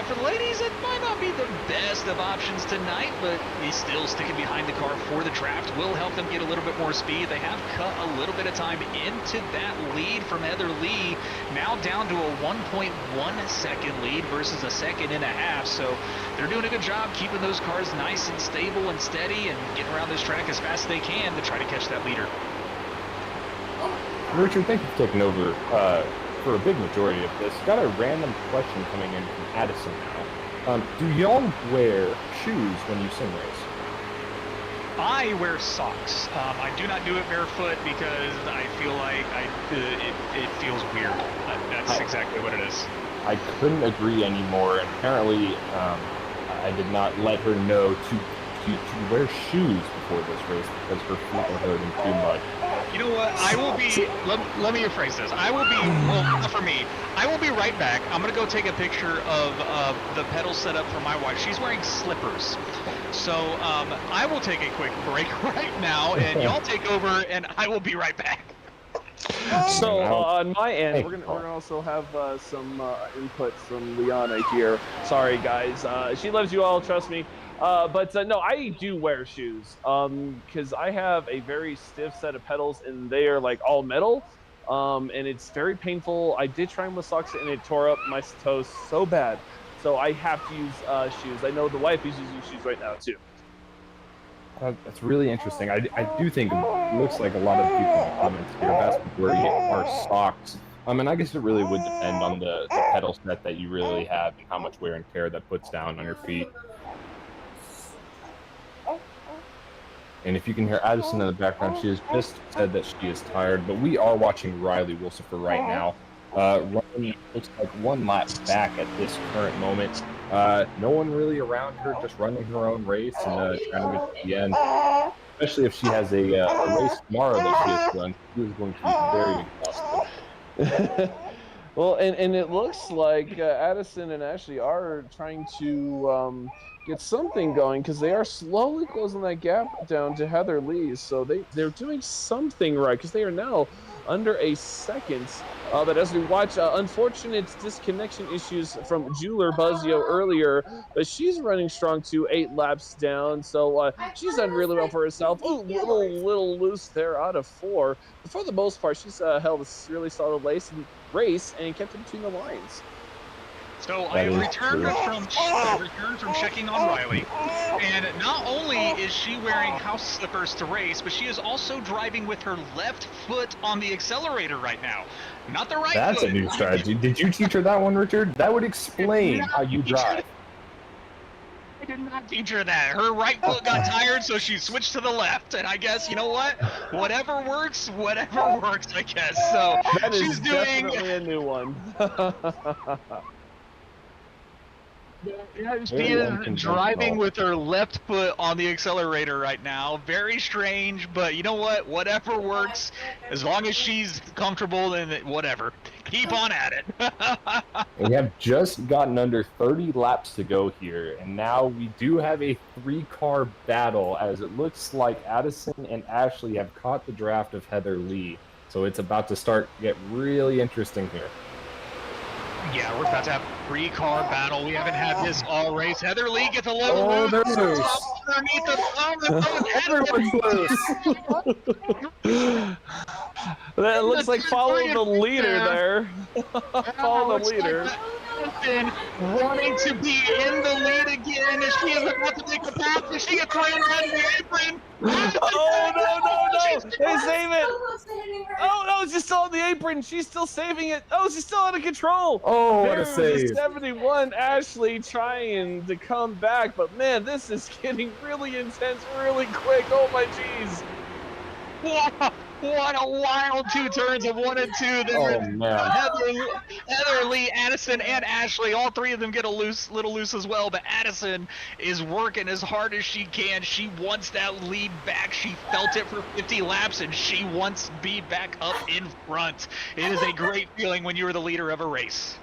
S2: for the ladies, it might not be the best of options tonight, but still sticking behind the car for the draft will help them get a little bit more speed. They have cut a little bit of time into that lead from Heather Lee, now down to a 1.1 second lead versus a second and a half. So they're doing a good job keeping those cars nice and stable and steady and getting around this track as fast as they can to try to catch that leader.
S3: Richard, thank you for taking over for a big majority of this. Got a random question coming in from Addison now. Do y'all wear shoes when you sim race?
S2: I wear socks. I do not do it barefoot because I feel like it feels weird. That's exactly what it is.
S3: I couldn't agree anymore. And apparently, I did not let her know to wear shoes before this race because her feet were hurting too much.
S2: You know what? I will be. Let me rephrase this. I will be. Well, not for me. I will be right back. I'm gonna go take a picture of the pedal setup for my wife. She's wearing slippers, so I will take a quick break right now, and y'all take over, and I will be right back.
S1: So on my end, we're gonna also have some input from Liana here. Sorry guys, she loves you all, trust me. But no, I do wear shoes because I have a very stiff set of pedals and they are like all metal, and it's very painful. I did try them with socks and it tore up my toes so bad, so I have to use shoes. I know the wife is using shoes right now too.
S3: That's really interesting. I do think it looks like a lot of people in the comments here, vast majority are socks. And I guess it really would depend on the pedal set that you really have and how much wear and tear that puts down on your feet. And if you can hear Addison in the background, she has just said that she is tired, but we are watching Riley Wilsifer right now. Running looks like one lap back at this current moment. No one really around her, just running her own race and trying to get to the end. Especially if she has a race tomorrow that she has run, she is going to be very exhausted.
S1: Well, and it looks like Addison and Ashley are trying to get something going because they are slowly closing that gap down to Heather Lee. So they're doing something right because they are now under a second. But as we watch, unfortunate disconnection issues from Jeweler Buzzio earlier, but she's running strong too, 8 laps down. So she's done really well for herself. Ooh, little loose there out of 4. But for the most part, she's held a really solid race and kept it between the lines.
S2: So I returned from checking on Riley, and not only is she wearing house slippers to race, but she is also driving with her left foot on the accelerator right now, not the right foot.
S3: That's a new strategy. Did you teach her that one, Richard? That would explain how you drive.
S2: I did not teach her that. Her right foot got tired, so she switched to the left, and I guess, you know what? Whatever works, I guess. So
S1: that is
S2: she's doing
S1: definitely a new one.
S2: Yeah, she is driving with her left foot on the accelerator right now. Very strange, but you know what? Whatever works, as long as she's comfortable, then whatever. Keep on at it.
S3: We have just gotten under 30 laps to go here, and now we do have a 3-car battle, as it looks like Addison and Ashley have caught the draft of Heather Lee. So it's about to get really interesting here.
S2: Yeah, we're about to have a 3-car battle. We haven't had this all race. Heather Lee gets a little loose. Underneath
S1: the That looks like follow the leader there. Follow the leader.
S2: Addison wanting to be in the lead again as she is about to make a pass and she gets ran around the apron.
S1: Oh, no. They save it. Oh, no, she's still on the apron. She's still saving it. Oh, she's still out of control.
S3: Oh, what a
S1: There's
S3: save.
S1: 71, Ashley trying to come back. But, man, this is getting really intense really quick. Oh, my jeez.
S2: What a wild 2 turns of 1 and 2 there.
S3: Oh, man.
S2: Heather Lee, Addison, and Ashley, all 3 of them get a little loose as well, but Addison is working as hard as she can. She wants that lead back. She felt it for 50 laps, and she wants to be back up in front. It is a great feeling when you are the leader of a race.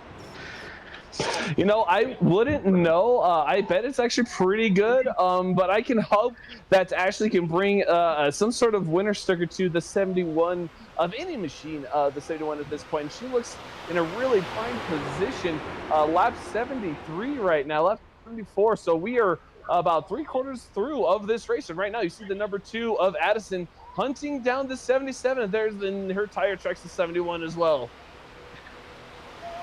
S1: You know, I wouldn't know. I bet it's actually pretty good, but I can hope that Ashley can bring some sort of winner sticker to the 71 of any machine, the 71 at this point. And she looks in a really prime position. Lap 73 right now, lap 74. So we are about 3/4 through of this race. And right now you see the number 2 of Addison hunting down the 77. And there's her tire tracks the 71 as well.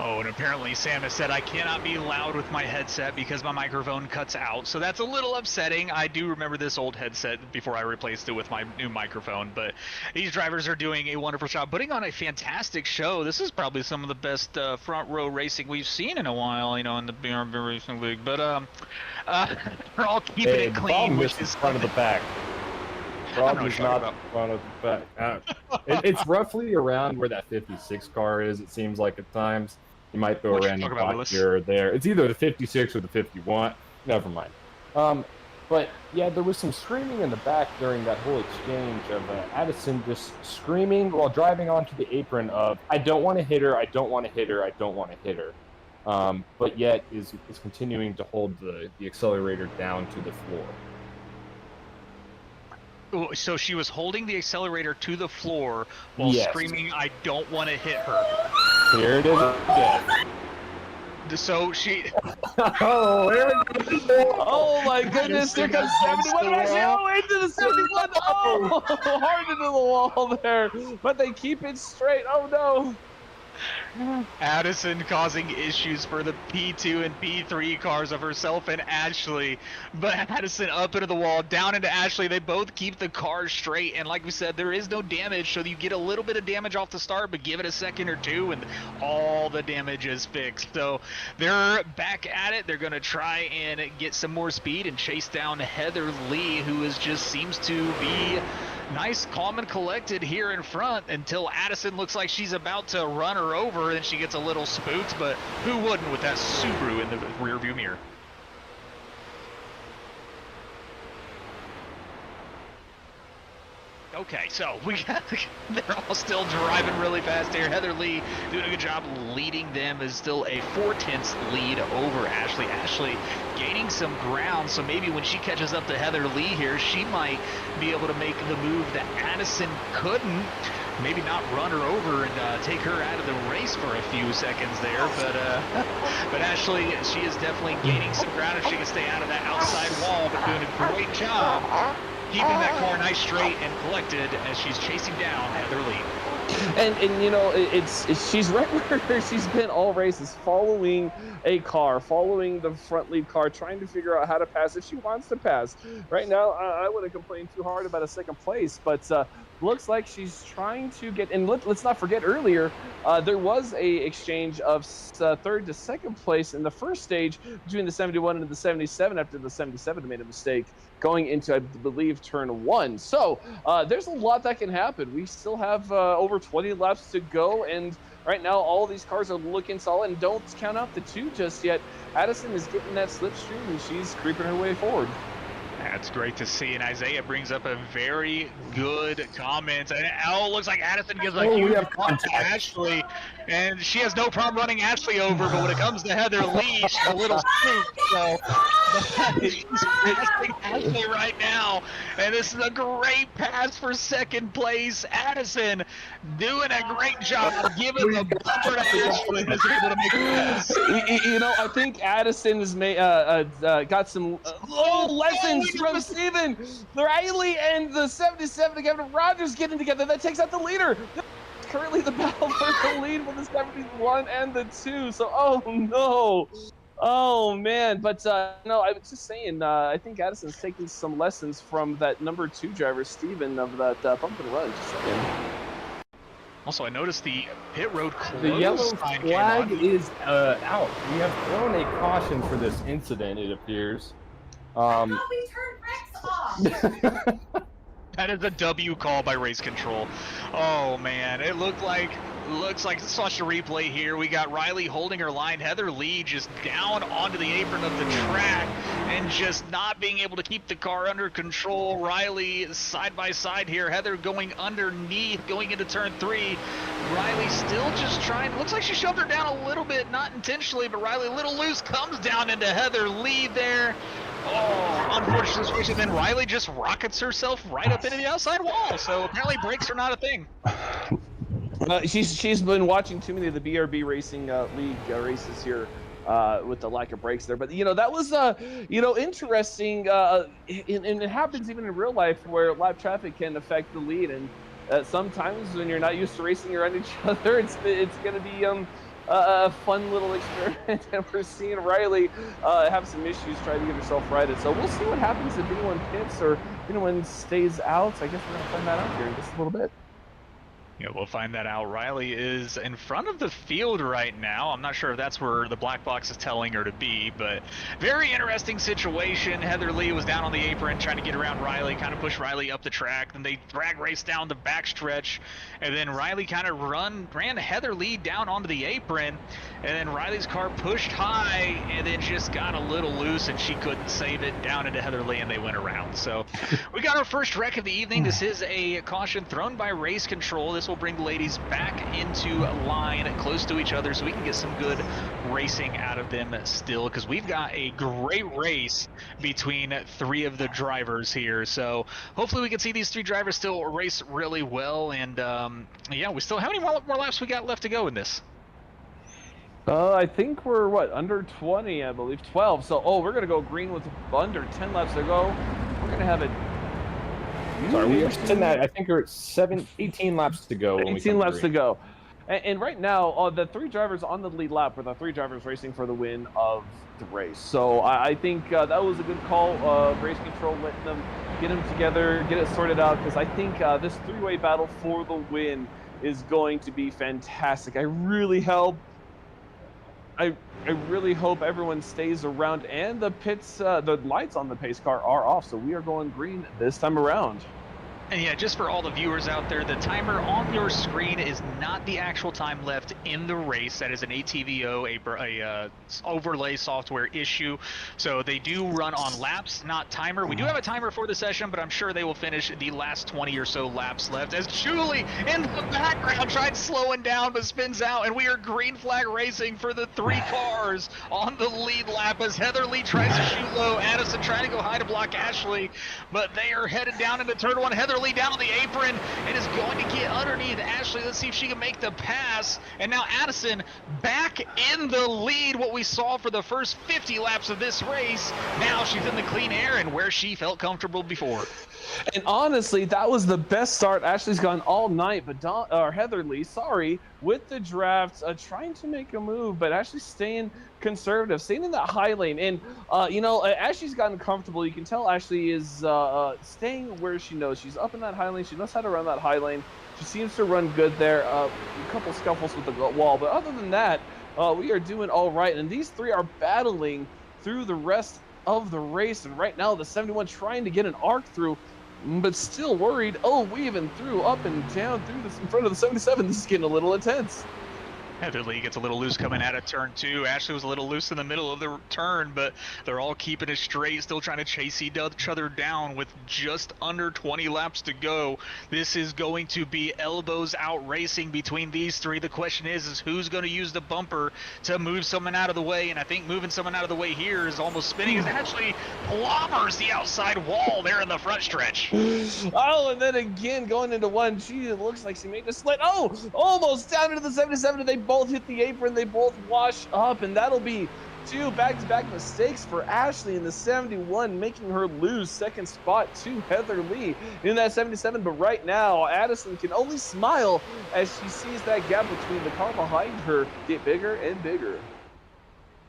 S2: Oh, and apparently Sam has said I cannot be loud with my headset because my microphone cuts out. So that's a little upsetting. I do remember this old headset before I replaced it with my new microphone. But these drivers are doing a wonderful job, putting on a fantastic show. This is probably some of the best front row racing we've seen in a while, you know, in the BRB Racing League. But they're all keeping it clean, which is
S3: front of the pack. Problem is not front of the back. It's roughly around where that 56 car is, it seems like at times. You might throw a random block here or there. It's either the 56 or the 51. Never mind. But yeah, there was some screaming in the back during that whole exchange of Addison just screaming while driving onto the apron of, I don't want to hit her, I don't want to hit her, I don't want to hit her. But yet is continuing to hold the accelerator down to the floor.
S2: So she was holding the accelerator to the floor while screaming, I don't want to hit her.
S3: Here it is again.
S2: So she...
S3: Oh, there it goes.
S1: Oh my goodness, here comes 71. Oh, into the 71. Oh, hard into the wall there. But they keep it straight. Oh no.
S2: Addison causing issues for the P2 and P3 cars of herself and Ashley, but Addison up into the wall, down into Ashley. They both keep the cars straight, and like we said, there is no damage, so you get a little bit of damage off the start, but give it a second or two and all the damage is fixed. So they're back at it. They're going to try and get some more speed and chase down Heather Lee, who is just seems to be nice, calm, and collected here in front until Addison looks like she's about to run her over, and she gets a little spooked, but who wouldn't with that Subaru in the rearview mirror? Okay, so they're all still driving really fast here. Heather Lee doing a good job leading them, is still a 4/10 lead over Ashley. Ashley gaining some ground, so maybe when she catches up to Heather Lee here, she might be able to make the move that Addison couldn't. Maybe not run her over and take her out of the race for a few seconds there, but Ashley, she is definitely gaining some ground if she can stay out of that outside wall, but doing a great job keeping that car nice, straight, and collected as she's chasing down Heather Lee.
S1: And you know, she's right where she's been all races, following a car, following the front lead car, trying to figure out how to pass if she wants to pass. Right now, I wouldn't complain too hard about a second place, but looks like she's trying to get, and let's not forget earlier, there was a exchange of third to second place in the first stage between the 71 and the 77 after the 77 made a mistake going into, I believe, turn 1. So there's a lot that can happen. We still have over 20 laps to go, and right now all these cars are looking solid, and don't count out the 2 just yet. Addison is getting that slipstream, and she's creeping her way forward.
S2: That's great to see, and Isaiah brings up a very good comment. And oh, looks like Addison gives a huge bump to Ashley, and she has no problem running Ashley over. But when it comes to Heather Lee, she's a little spooked. So she's passing Ashley right now, and this is a great pass for second place. Addison doing a great job giving the bumper to Ashley, and is able to make a pass.
S1: You know, I think Addison has got some lessons from Steven Riley and the 77 together. Rogers getting together. That takes out the leader. currently the battle for the lead with the 71 and the 2. So, oh no. Oh man, but no, I was just saying. I think Addison's taking some lessons from that number 2 driver, Steven, of that bump and run. Just saying.
S2: Also, I noticed the pit road close.
S3: The yellow
S2: sign
S3: flag
S2: came on.
S3: is out. We have thrown a caution for this incident, it appears.
S4: I thought we turned brakes off.
S2: That is a W call by race control. Oh man, it looks like let's watch the replay here. We got Riley holding her line, Heather Lee just down onto the apron of the track and just not being able to keep the car under control. Riley side by side here, Heather going underneath, going into turn 3. Riley still just trying, looks like she shoved her down a little bit, not intentionally, but Riley a little loose, comes down into Heather Lee there. Oh, unfortunate situation. Then Riley just rockets herself right up into the outside wall. So apparently brakes are not a thing.
S1: She's been watching too many of the BRB Racing League races here with the lack of brakes there. But that was interesting. And it happens even in real life where lap traffic can affect the lead. And sometimes when you're not used to racing around each other, it's going to be a fun little experiment, and we're seeing Riley have some issues trying to get herself righted. So we'll see what happens if anyone pits or anyone stays out. So I guess we're going to find that out here in just a little bit.
S2: Yeah, we'll find that out. Riley is in front of the field right now. I'm not sure if that's where the black box is telling her to be, but very interesting situation. Heather Lee was down on the apron trying to get around Riley, kind of push Riley up the track. Then they drag race down the backstretch, and then Riley kind of ran Heather Lee down onto the apron, and then Riley's car pushed high and then just got a little loose, and she couldn't save it down into Heather Lee, and they went around. So we got our first wreck of the evening. This is a caution thrown by race control. This will bring the ladies back into line close to each other so we can get some good racing out of them still, because we've got a great race between 3 of the drivers here. So hopefully we can see these 3 drivers still race really well. And yeah, we still, how many more laps we got left to go in this?
S1: I think we're under 20, I believe 12. So we're gonna go green with under 10 laps to go. We're gonna have it.
S3: Sorry, we are sitting at, I think we're at 18 laps to go.
S1: 18 laps to go. And right now, the 3 drivers on the lead lap were the 3 drivers racing for the win of the race. So I think that was a good call. Race control, letting them get them together, get it sorted out, because I think this 3-way battle for the win is going to be fantastic. I really hope everyone stays around, and the pits, the lights on the pace car are off, so we are going green this time around.
S2: And yeah, just for all the viewers out there, the timer on your screen is not the actual time left in the race. That is an ATVO, a overlay software issue. So they do run on laps, not timer. We do have a timer for the session, but I'm sure they will finish the last 20 or so laps left. As Julie in the background tried slowing down but spins out, and we are green flag racing for the 3 cars on the lead lap as Heather Lee tries to shoot low. Addison trying to go high to block Ashley, but they are headed down into turn 1. Heather Lee down on the apron and is going to get underneath Ashley. Let's see if she can make the pass. And now Addison back in the lead, what we saw for the first 50 laps of this race. Now she's in the clean air and where she felt comfortable before.
S1: And honestly, that was the best start Ashley's gone all night, but Heather Lee, with the draft, trying to make a move, but Ashley's staying conservative, staying in that high lane. And, Ashley's gotten comfortable. You can tell Ashley is staying where she knows. She's up in that high lane. She knows how to run that high lane. She seems to run good there. A couple scuffles with the wall, but other than that, we are doing all right. And these 3 are battling through the rest of the race. And right now, the 71 trying to get an arc through, but still worried. Weaving through, up and down through this in front of the 77. This is getting a little intense.
S2: Heather Lee gets a little loose coming out of turn 2. Ashley was a little loose in the middle of the turn, but they're all keeping it straight, still trying to chase each other down with just under 20 laps to go. This is going to be elbows out racing between these 3. The question is who's going to use the bumper to move someone out of the way, and I think moving someone out of the way here is almost spinning. It actually clobbers the outside wall there in the front stretch.
S1: And then again going into 1, she looks like she made a slip. Almost down into the 77. They both hit the apron, they both wash up, and that'll be 2 back-to-back mistakes for Ashley in the 71, making her lose second spot to Heather Lee in that 77. But right now, Addison can only smile as she sees that gap between the car behind her get bigger and bigger.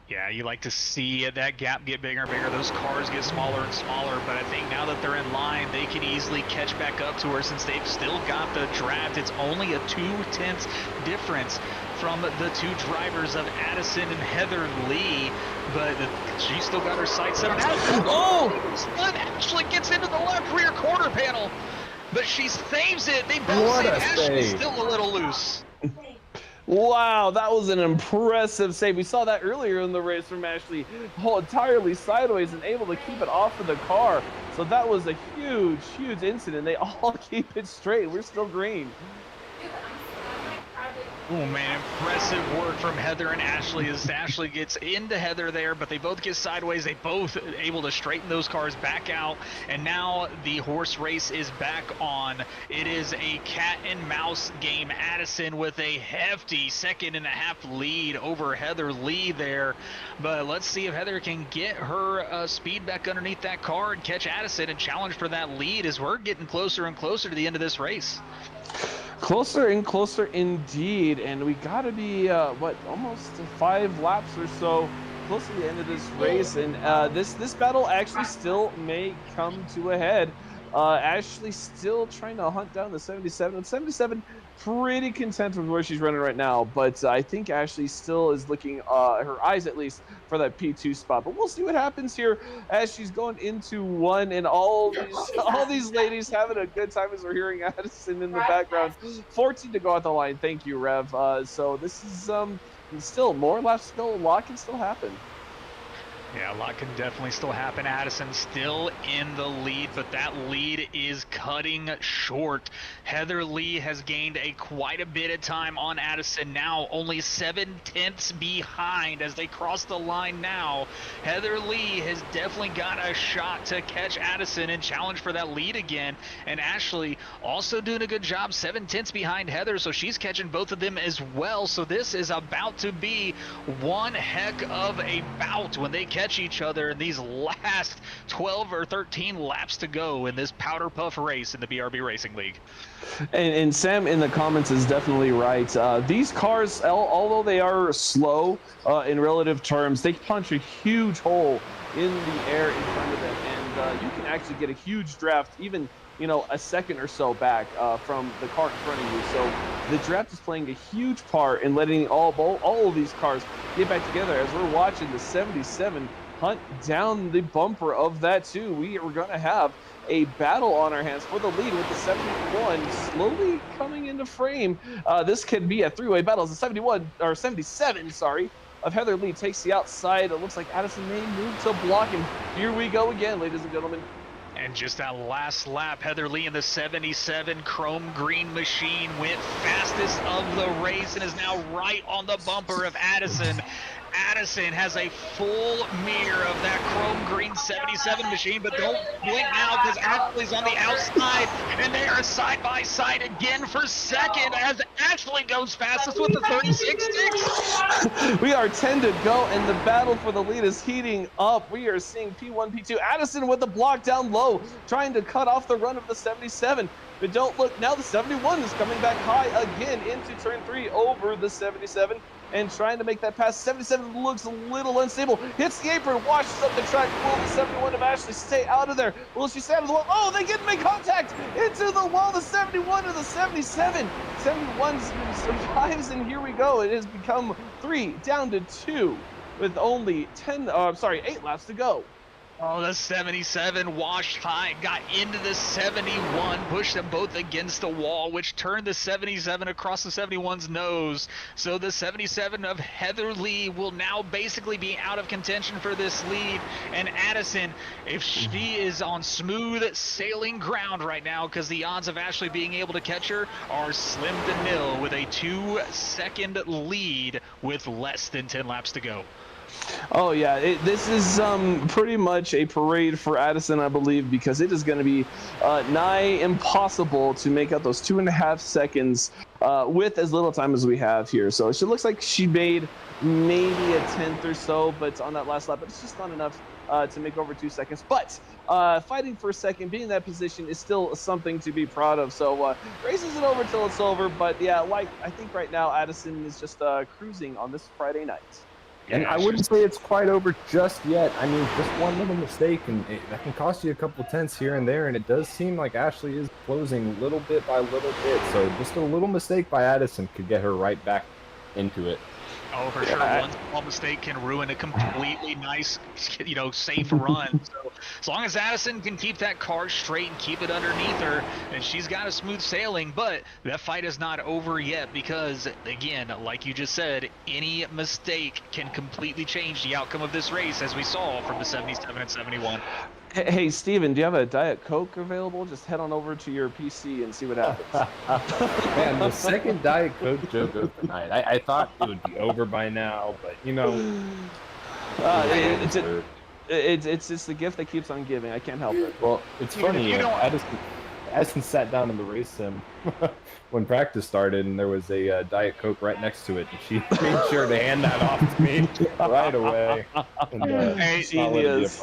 S2: Yeah, you like to see that gap get bigger and bigger, those cars get smaller and smaller, but I think now that they're in line, they can easily catch back up to her since they've still got the draft. It's only a 2/10 difference from the two drivers of Addison and Heather Lee, but she's still got her sights set on Addison. Oh! Ashley gets into the left rear quarter panel, but she saves it. They both say Ashley's still a little loose.
S1: Wow, that was an impressive save. We saw that earlier in the race from Ashley, entirely sideways and able to keep it off of the car. So that was a huge, huge incident. They all keep it straight. We're still green.
S2: Oh man, impressive work from Heather and Ashley as Ashley gets into Heather there, but they both get sideways. They both able to straighten those cars back out, and now the horse race is back on. It is a cat and mouse game. Addison with a hefty 2.5 lead over Heather Lee there, but let's see if Heather can get her speed back underneath that car and catch Addison and challenge for that lead as we're getting closer and closer to the end of this race.
S1: Closer and closer indeed, and we gotta be almost 5 laps or so close to the end of this race, and this battle actually still may come to a head. Ashley still trying to hunt down the 77, and 77 pretty content with where she's running right now, but I think Ashley still is looking, her eyes at least, for that P2 spot. But we'll see what happens here as she's going into 1, and all these ladies having a good time as we're hearing Addison in the background. 14 to go at the line. Thank you, Rev. So this is still more laps to go. A lot can still happen.
S2: Yeah, a lot can definitely still happen. Addison still in the lead, but that lead is cutting short. Heather Lee has gained quite a bit of time on Addison now, only 7/10 behind as they cross the line now. Heather Lee has definitely got a shot to catch Addison and challenge for that lead again. And Ashley also doing a good job, 7/10 behind Heather, so she's catching both of them as well. So this is about to be one heck of a bout when they catch each other in these last 12 or 13 laps to go in this PowderPuff race in the BRB Racing League.
S1: And Sam in the comments is definitely right. These cars, although they are slow in relative terms, they punch a huge hole in the air in front of them, and you can actually get a huge draft even a second or so back from the car in front of you. So the draft is playing a huge part in letting all of these cars get back together as we're watching the 77 hunt down the bumper of that too. We're going to have a battle on our hands for the lead with the 71 slowly coming into frame. This could be a three-way battle as the 77, sorry, of Heather Lee takes the outside. It looks like Addison may move to block, and here we go again, ladies and gentlemen.
S2: And just that last lap, Heather Lee in the 77 chrome green machine went fastest of the race and is now right on the bumper of Addison. Addison has a full mirror of that chrome green 77 machine, but don't blink now because Ashley's on the outside, and they are side by side again for second as Ashley goes fastest with the 36.6.
S1: We are 10 to go, and the battle for the lead is heating up. We are seeing P1, P2. Addison with the block down low, trying to cut off the run of the 77. But don't look, now the 71 is coming back high again into turn 3 over the 77 and trying to make that pass. 77 looks a little unstable, hits the apron, washes up the track. Will the 71 of Ashley stay out of there? Will she stay out of the wall? Oh, they get to make contact into the wall. The 71 to the 77. 71 survives, and here we go. It has become 3 down to 2 with only 8 laps to go.
S2: Oh, the 77 washed high, got into the 71, pushed them both against the wall, which turned the 77 across the 71's nose. So the 77 of Heather Lee will now basically be out of contention for this lead. And Addison, if she is on smooth sailing ground right now, because the odds of Ashley being able to catch her are slim to nil with a 2-second lead with less than 10 laps to go.
S1: Oh yeah, this is pretty much a parade for Addison, I believe, because it is going to be nigh impossible to make out those 2.5 seconds with as little time as we have here. So she looks like she made maybe a tenth or so, but on that last lap, but it's just not enough to make over 2 seconds. But fighting for a second, being in that position is still something to be proud of. So races it over till it's over. But yeah, like I think right now Addison is just cruising on this Friday night.
S3: And I wouldn't say it's quite over just yet. I mean, just one little mistake, and that can cost you a couple tenths here and there, and it does seem like Ashley is closing little bit by little bit. So just a little mistake by Addison could get her right back into it.
S2: Oh, for sure. One small mistake can ruin a completely nice, safe run. So as long as Addison can keep that car straight and keep it underneath her, and she's got a smooth sailing, but that fight is not over yet because, again, like you just said, any mistake can completely change the outcome of this race, as we saw from the 77 and 71.
S1: Hey, Steven, do you have a Diet Coke available? Just head on over to your PC and see what happens.
S3: Man, the second Diet Coke joke of the night. I thought it would be over by now, but
S1: it's just the gift that keeps on giving. I can't help it.
S3: Well, it's funny. Addison sat down in the race sim when practice started, and there was a Diet Coke right next to it, and she made sure to hand that off to me right away. And,
S2: hey,
S1: genius.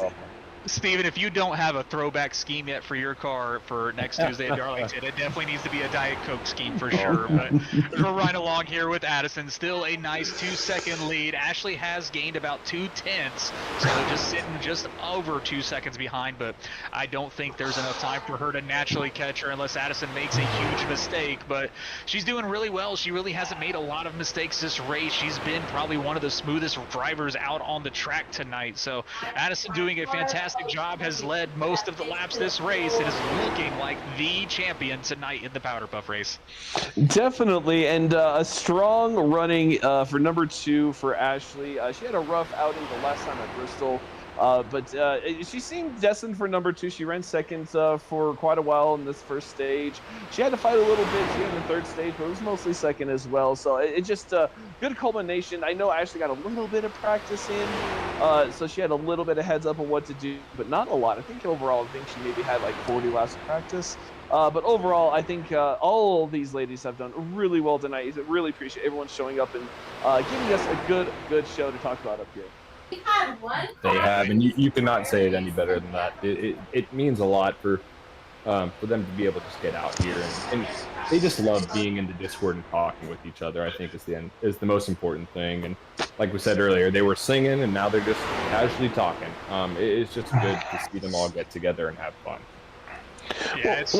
S2: Steven, if you don't have a throwback scheme yet for your car for next Tuesday at Darlington, it definitely needs to be a Diet Coke scheme for sure. But we're right along here with Addison. Still a nice 2-second lead. Ashley has gained about 2 tenths, so just sitting just over 2 seconds behind. But I don't think there's enough time for her to naturally catch her unless Addison makes a huge mistake. But she's doing really well. She really hasn't made a lot of mistakes this race. She's been probably one of the smoothest drivers out on the track tonight. So Addison doing a fantastic job, has led most of the laps this race. It is looking like the champion tonight in the PowderPuff race.
S1: Definitely, and a strong running for number 2 for Ashley. She had a rough outing the last time at Bristol. But she seemed destined for number 2. She ran second for quite a while in this first stage. She had to fight a little bit here in the third stage, but it was mostly second as well. So it just good culmination. I know Ashley got a little bit of practice in, so she had a little bit of heads up on what to do, but not a lot. I think overall, she maybe had like 40 laps of practice. But overall, I think all these ladies have done really well tonight. I really appreciate everyone showing up and giving us a good show to talk about up here.
S3: They have, and you cannot say it any better than that. It means a lot for them to be able to just get out here, and they just love being in the Discord and talking with each other. I think is the most important thing. And like we said earlier, they were singing, and now they're just casually talking. It's just good to see them all get together and have fun.
S2: Yeah, it's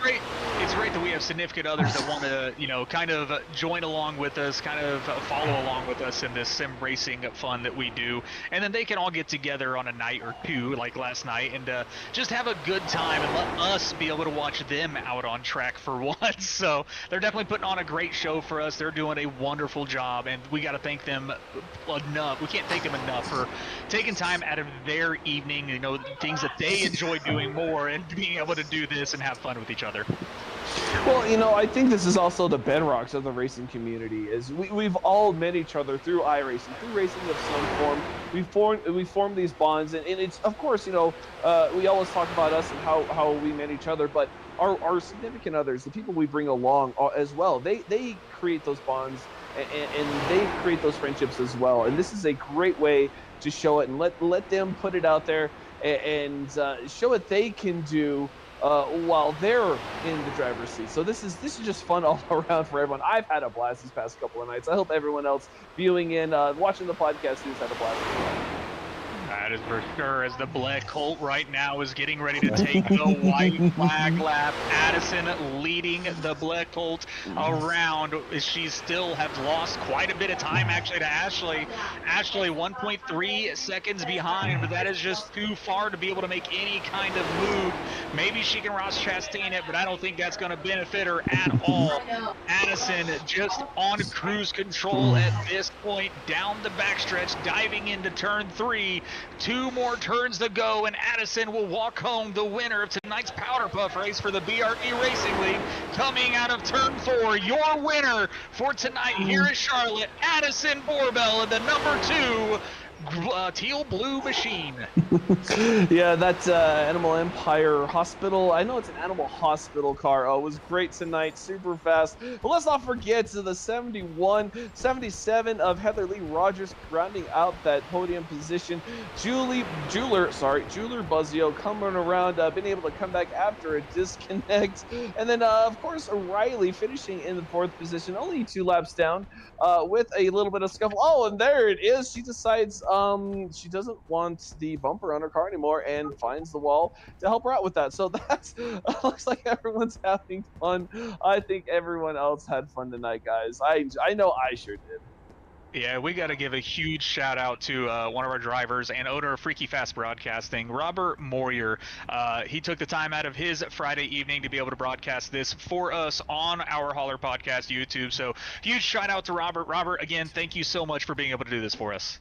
S2: great. It's great that we have significant others that want to, kind of join along with us, kind of follow along with us in this sim racing fun that we do, and then they can all get together on a night or two, like last night, and just have a good time and let us be able to watch them out on track for once. So they're definitely putting on a great show for us. They're doing a wonderful job, and we got to thank them enough. We can't thank them enough for taking time out of their evening, things that they enjoy doing more, and being able to do this and have fun with each other.
S1: Well, I think this is also the bedrocks of the racing community. Is we've all met each other through iRacing, through racing of some form. We formed these bonds, and it's of course, we always talk about us and how we met each other, but our significant others, the people we bring along as well, they create those bonds and they create those friendships as well. And this is a great way to show it and let them put it out there and show what they can do while they're in the driver's seat. So this is just fun all around for everyone. I've had a blast these past couple of nights. I hope everyone else viewing in, watching the podcast has had a blast as well.
S2: That is for sure, as the Black Colt right now is getting ready to take the white flag lap. Addison leading the Black Colt around. She still has lost quite a bit of time actually to Ashley. Ashley 1.3 seconds behind, but that is just too far to be able to make any kind of move. Maybe she can Ross Chastain it, but I don't think that's going to benefit her at all. Addison just on cruise control at this point, down the backstretch, diving into turn 3. 2 more turns to go, and Addison will walk home the winner of tonight's PowderPuff race for the BRB Racing League. Coming out of turn 4, your winner for tonight here at Charlotte, Addison Borbell in the number 2 teal blue machine.
S1: Yeah, that Animal Empire Hospital. I know it's an Animal Hospital car. Oh, it was great tonight, super fast. But let's not forget to the 71, 77 of Heather Lee Rogers rounding out that podium position. Jeweler Buzzio coming around, being able to come back after a disconnect. And then, of course, Riley finishing in the fourth position, only 2 laps down, with a little bit of scuffle. Oh, and there it is. She decides she doesn't want the bumper on her car anymore and finds the wall to help her out with that. So that's looks like everyone's having fun. I think everyone else had fun tonight, guys. I know I sure did.
S2: Yeah, we got to give a huge shout out to one of our drivers and owner of Freaky Fast Broadcasting, Robert Moyer. He took the time out of his Friday evening to be able to broadcast this for us on our Holler Podcast YouTube. So huge shout out to Robert. Robert, again, thank you so much for being able to do this for us.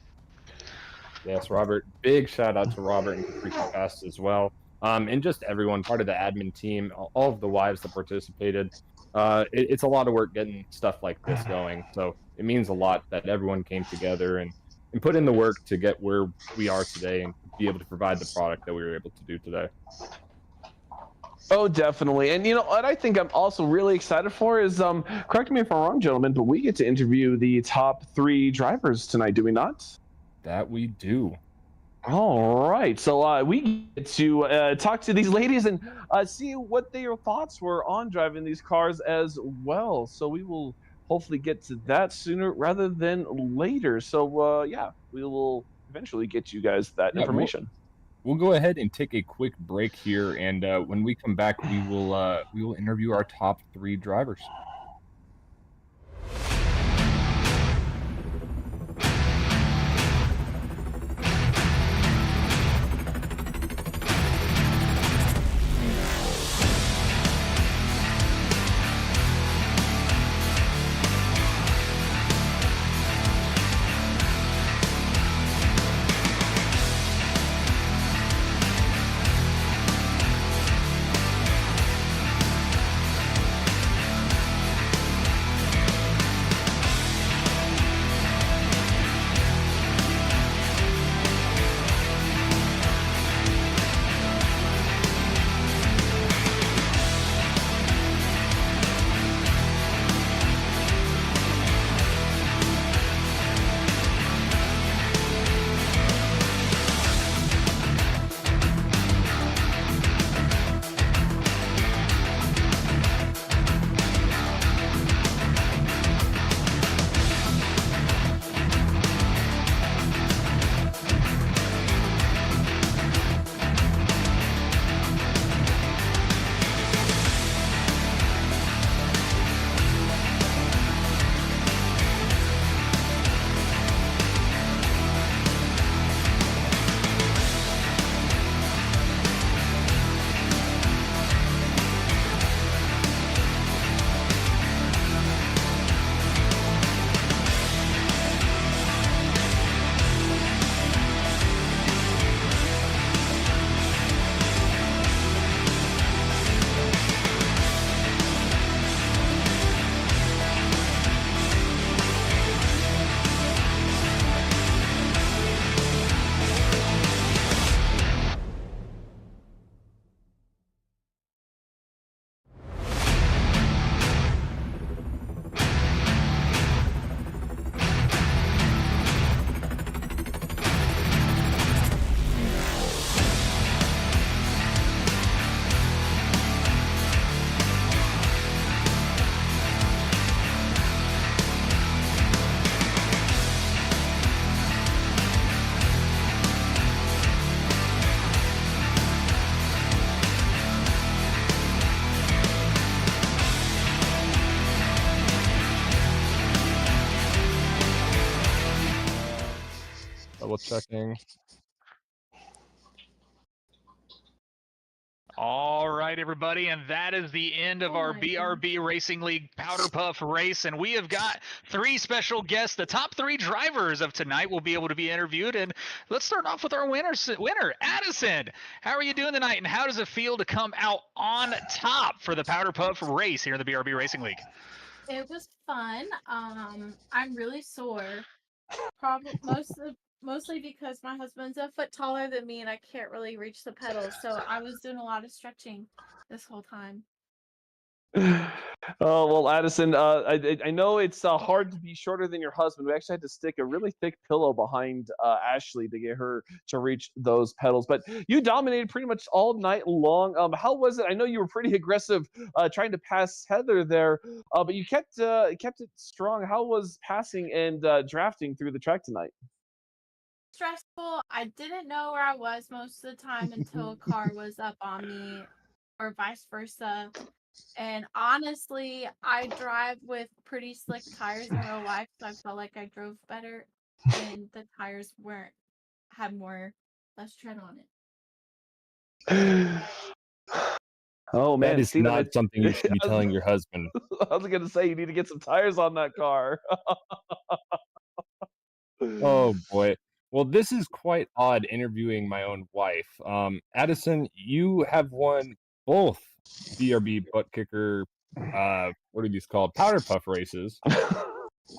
S3: Yes, Robert. Big shout out to Robert and Freaky Fast as well. And just everyone, part of the admin team, all of the wives that participated. It's a lot of work getting stuff like this going. So it means a lot that everyone came together and put in the work to get where we are today and be able to provide the product that we were able to do today.
S1: Oh, definitely. And you know what I think I'm also really excited for is, correct me if I'm wrong, gentlemen, but we get to interview the top 3 drivers tonight, do we not?
S3: That we do.
S1: All right, so we get to talk to these ladies and see what their thoughts were on driving these cars as well. So we will hopefully get to that sooner rather than later. So yeah, we will eventually get you guys that information.
S3: We'll go ahead and take a quick break here, and when we come back, we will interview our top 3 drivers. Double checking.
S2: All right, everybody, and that is the end of our BRB Racing League PowderPuff race, and we have got 3 special guests. The top 3 drivers of tonight will be able to be interviewed, and let's start off with our winner, Addison. How are you doing tonight, and how does it feel to come out on top for the PowderPuff race here in the BRB Racing League?
S4: It was fun. I'm really sore. Probably most of
S5: mostly because my husband's a foot taller than me and I can't really reach the pedals. So I was doing a lot of stretching this whole time.
S1: Oh well, Addison, I know it's hard to be shorter than your husband. We actually had to stick a really thick pillow behind Ashley to get her to reach those pedals. But you dominated pretty much all night long. How was it? I know you were pretty aggressive trying to pass Heather there, but you kept it strong. How was passing and drafting through the track tonight?
S5: Stressful. I didn't know where I was most of the time until a car was up on me, or vice versa. And honestly, I drive with pretty slick tires in real life, so I felt like I drove better, and the tires had less tread on it.
S1: Oh man,
S3: that is
S1: Steven,
S3: not something you should be telling your husband.
S1: I was gonna say you need to get some tires on that car.
S3: Oh boy. Well, this is quite odd interviewing my own wife. Addison, you have won both BRB butt kicker, what are these called? PowderPuff races.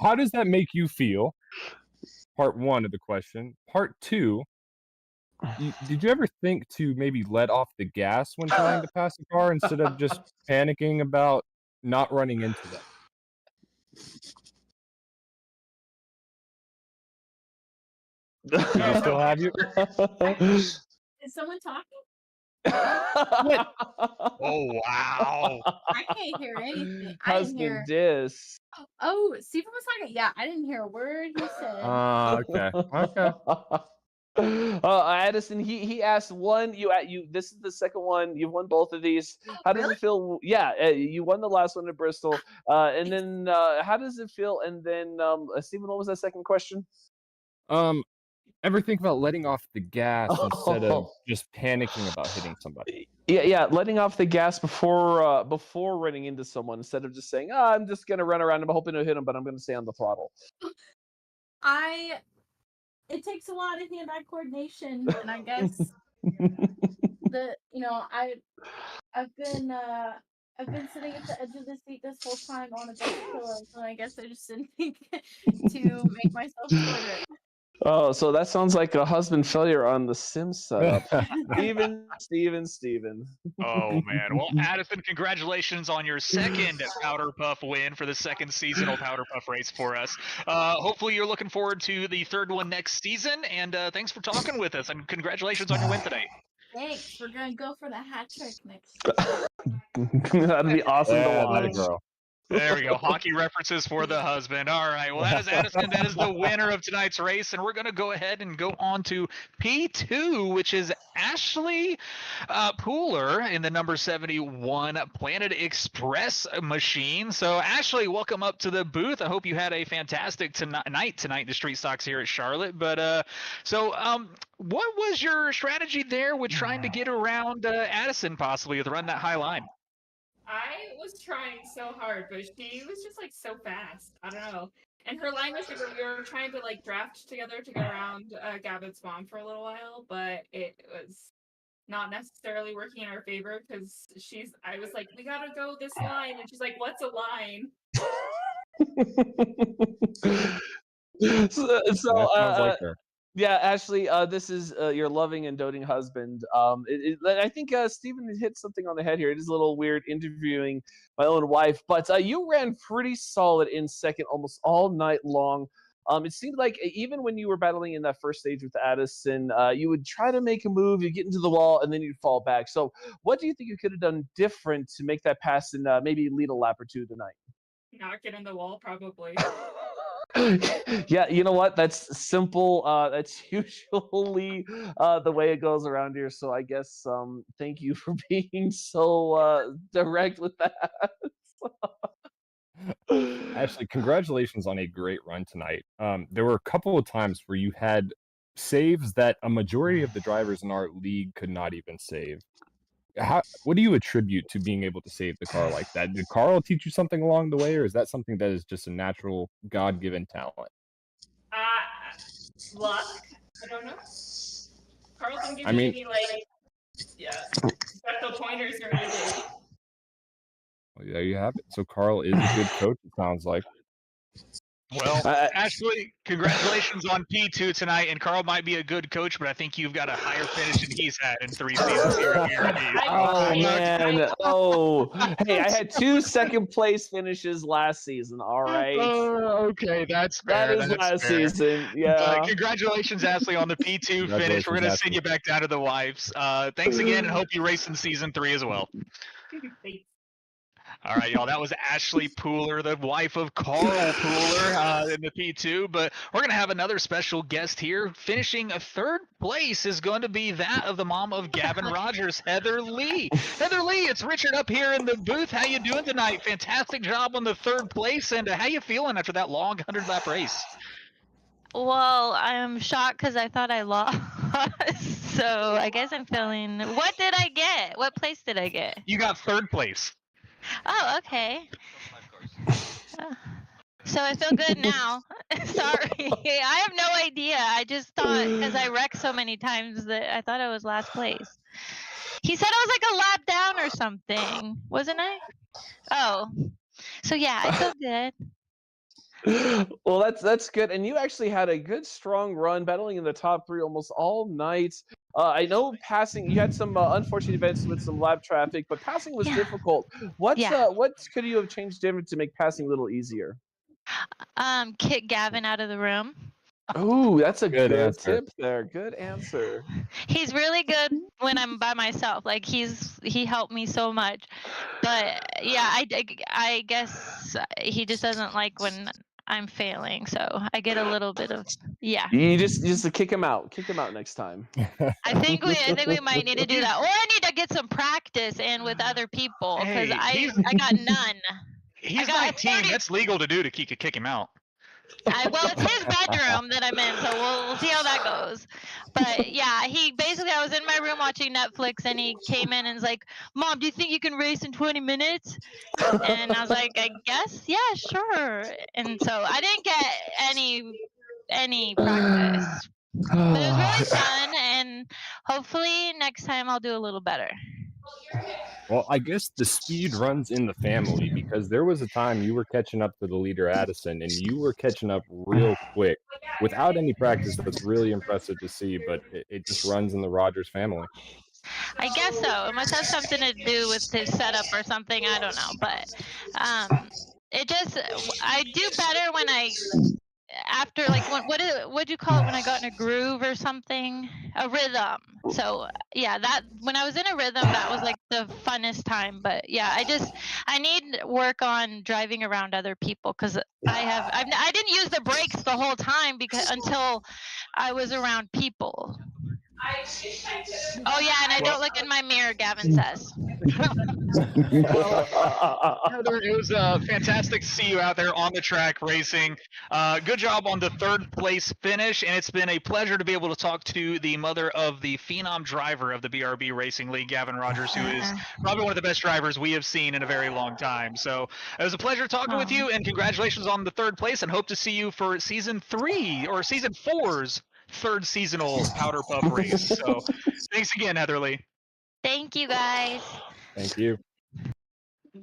S3: How does that make you feel? Part one of the question. Part two, did you ever think to maybe let off the gas when trying to pass a car instead of just panicking about not running into them? Do they still have you?
S5: Is someone talking?
S2: Oh wow!
S5: I can't hear anything. I didn't
S1: Husband
S5: hear.
S1: diss.
S5: Oh, Stephen was talking. Yeah, I didn't hear a word he said.
S3: Okay.
S1: Addison, he asked one. You. This is the second one. You've won both of these. How does
S5: Really?
S1: it feel? Yeah, you won the last one at Bristol. And then how does it feel? And then Stephen, what was that second question?
S3: Ever think about letting off the gas instead of just panicking about hitting somebody?
S1: Yeah, letting off the gas before running into someone instead of just saying, "Oh, I'm just gonna run around. I'm hoping to hit him, but I'm gonna stay on the throttle."
S5: It takes a lot of hand-eye coordination, and I guess I've been sitting at the edge of the seat this whole time on a bunch of pillows, and I guess I just didn't think to make myself shorter.
S1: Oh, so that sounds like a husband failure on the sim setup. Steven.
S2: Oh man! Well, Addison, congratulations on your second PowderPuff win for the second seasonal PowderPuff race for us. Hopefully, you're looking forward to the third one next season. And thanks for talking with us. And congratulations on your win today.
S5: Thanks. We're gonna go for the hat trick next.
S1: That'd be awesome to watch.
S3: Girl.
S2: There we go. Hockey references for the husband. All right. Well, that is Addison. That is the winner of tonight's race. And we're going to go ahead and go on to P2, which is Ashley Pooler in the number 71 Planet Express machine. So, Ashley, welcome up to the booth. I hope you had a fantastic tonight in the street stocks here at Charlotte. But what was your strategy there with trying to get around Addison possibly to run that high line?
S6: I was trying so hard, but she was just like so fast. I don't know. And her line was super. We were trying to like draft together to go around Gabbard's mom for a little while, but it was not necessarily working in our favor because I was like, we gotta go this line, and she's like, what's a line?
S1: so
S3: like her.
S1: Yeah, Ashley, this is your loving and doting husband. I think Stephen hit something on the head here. It is a little weird interviewing my own wife, but you ran pretty solid in second almost all night long. It seemed like even when you were battling in that first stage with Addison, you would try to make a move, you get into the wall, and then you'd fall back. So what do you think you could have done different to make that pass and maybe lead a lap or two tonight?
S6: Not get in the wall, probably.
S1: Yeah, you know what? That's simple. That's usually the way it goes around here. So I guess thank you for being so direct with that.
S3: Ashley, congratulations on a great run tonight. There were a couple of times where you had saves that a majority of the drivers in our league could not even save. What do you attribute to being able to save the car like that? Did Carl teach you something along the way, or is that something that is just a natural, God-given talent?
S6: Luck. I don't know. Carl didn't give me any special pointers or anything.
S3: Well, there you have it. So Carl is a good coach, it sounds like.
S2: Well, Ashley, congratulations on P2 tonight. And Carl might be a good coach, but I think you've got a higher finish than he's had in 3 seasons here at BRB.
S1: Oh man! Oh, hey, I had 2 second place finishes last season. All right.
S2: Okay, that's fair.
S1: That is last season. Yeah.
S2: Congratulations, Ashley, on the P2 finish. We're gonna send you back down to the wives. Thanks again, and hope you race in season 3 as well.
S6: Thanks.
S2: All right, y'all. That was Ashley Pooler, the wife of Carl Pooler in the P2. But we're going to have another special guest here. Finishing a 3rd place is going to be that of the mom of Gavin Rogers, Heather Lee. Heather Lee, it's Richard up here in the booth. How you doing tonight? Fantastic job on the 3rd place. And how you feeling after that long 100-lap race?
S7: Well, I'm shocked because I thought I lost. So I guess I'm feeling... What did I get? What place did I get?
S2: You got 3rd place.
S7: Oh, okay. So I feel good now. Sorry. I have no idea. I just thought, because I wrecked so many times, that I thought I was last place. He said I was like a lap down or something, wasn't I? Oh. So yeah, I feel good.
S1: Well, that's good. And you actually had a good, strong run, battling in the top 3 almost all night. I know passing, you had some unfortunate events with some lap traffic, but passing was difficult. What could you have changed different to make passing a little easier?
S7: Kick Gavin out of the room.
S1: Oh, that's a good tip there. Good answer.
S7: He's really good when I'm by myself. Like he helped me so much. But yeah, I guess he just doesn't like when I'm failing, so I get a little bit of You
S1: just kick him out. Kick him out next time.
S7: I think we might need to do that, or I need to get some practice in with other people because I got none.
S2: He's 19. That's legal to do to kick him out.
S7: Well, it's his bedroom that I'm in, so we'll see how that goes. But yeah, I was in my room watching Netflix, and he came in and was like, "Mom, do you think you can race in 20 minutes?" And I was like, "I guess, yeah, sure." And so I didn't get any practice, but it was really fun, and hopefully next time I'll do a little better.
S3: Well, I guess the speed runs in the family, because there was a time you were catching up to the leader, Addison, and you were catching up real quick without any practice. That's really impressive to see, but it just runs in the Rogers family.
S7: I guess so. It must have something to do with his setup or something. I don't know, but I do better when after, like, what do you call it when I got in a groove or something? A rhythm. So yeah, when I was in a rhythm, that was like the funnest time. But yeah, I need work on driving around other people, because I didn't use the brakes the whole time until I was around people. Oh yeah, and I don't look in my mirror, Gavin says.
S2: Heather, it was fantastic to see you out there on the track racing. Good job on the 3rd place finish, and it's been a pleasure to be able to talk to the mother of the phenom driver of the BRB Racing League, Gavin Rogers, who is probably one of the best drivers we have seen in a very long time. So it was a pleasure talking with you, and congratulations on the 3rd place, and hope to see you for season 3 or season 4's 3rd seasonal PowderPuff race. So thanks again, Heather Lee.
S7: Thank you, guys.
S3: Thank you.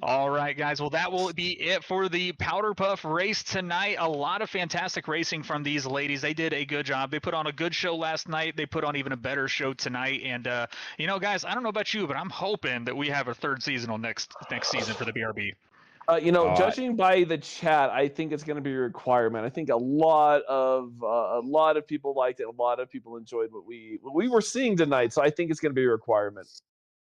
S2: All right, guys. Well, that will be it for the PowderPuff race tonight. A lot of fantastic racing from these ladies. They did a good job. They put on a good show last night. They put on even a better show tonight. And, guys, I don't know about you, but I'm hoping that we have a 3rd seasonal next season for the BRB.
S1: Judging by the chat, I think it's going to be a requirement. I think a lot of people liked it. A lot of people enjoyed what we were seeing tonight. So I think it's going to be a requirement.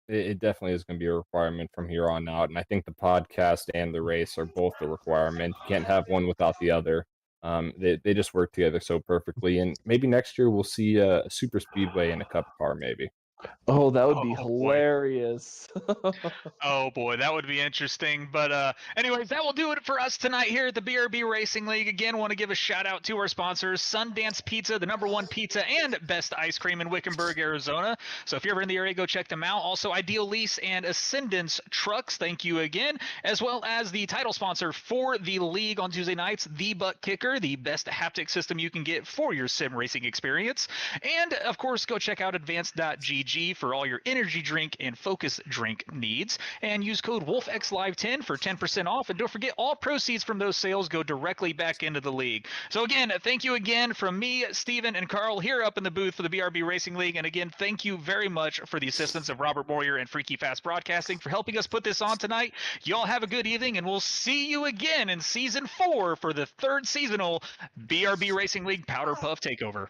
S3: It definitely is going to be a requirement from here on out. And I think the podcast and the race are both a requirement. You can't have one without the other. They just work together so perfectly. And maybe next year we'll see a super speedway and a cup car, maybe.
S1: Oh, that would be hilarious.
S2: Oh boy, that would be interesting. But anyways, that will do it for us tonight here at the BRB Racing League. Again, want to give a shout out to our sponsors, Sundance Pizza, the #1 pizza and best ice cream in Wickenburg, Arizona. So if you're ever in the area, go check them out. Also, Ideal Lease and Ascendance Trucks, thank you again. As well as the title sponsor for the league on Tuesday nights, The Butt Kicker, the best haptic system you can get for your sim racing experience. And of course, go check out advanced.gg BRBG for all your energy drink and focus drink needs. And use code WolfXLive10 for 10% off. And don't forget, all proceeds from those sales go directly back into the league. So again, thank you again from me, Steven, and Carl here up in the booth for the BRB Racing League. And again, thank you very much for the assistance of Robert Moyer and Freaky Fast Broadcasting for helping us put this on tonight. Y'all have a good evening, and we'll see you again in Season 4 for the third seasonal BRB Racing League PowderPuff Takeover.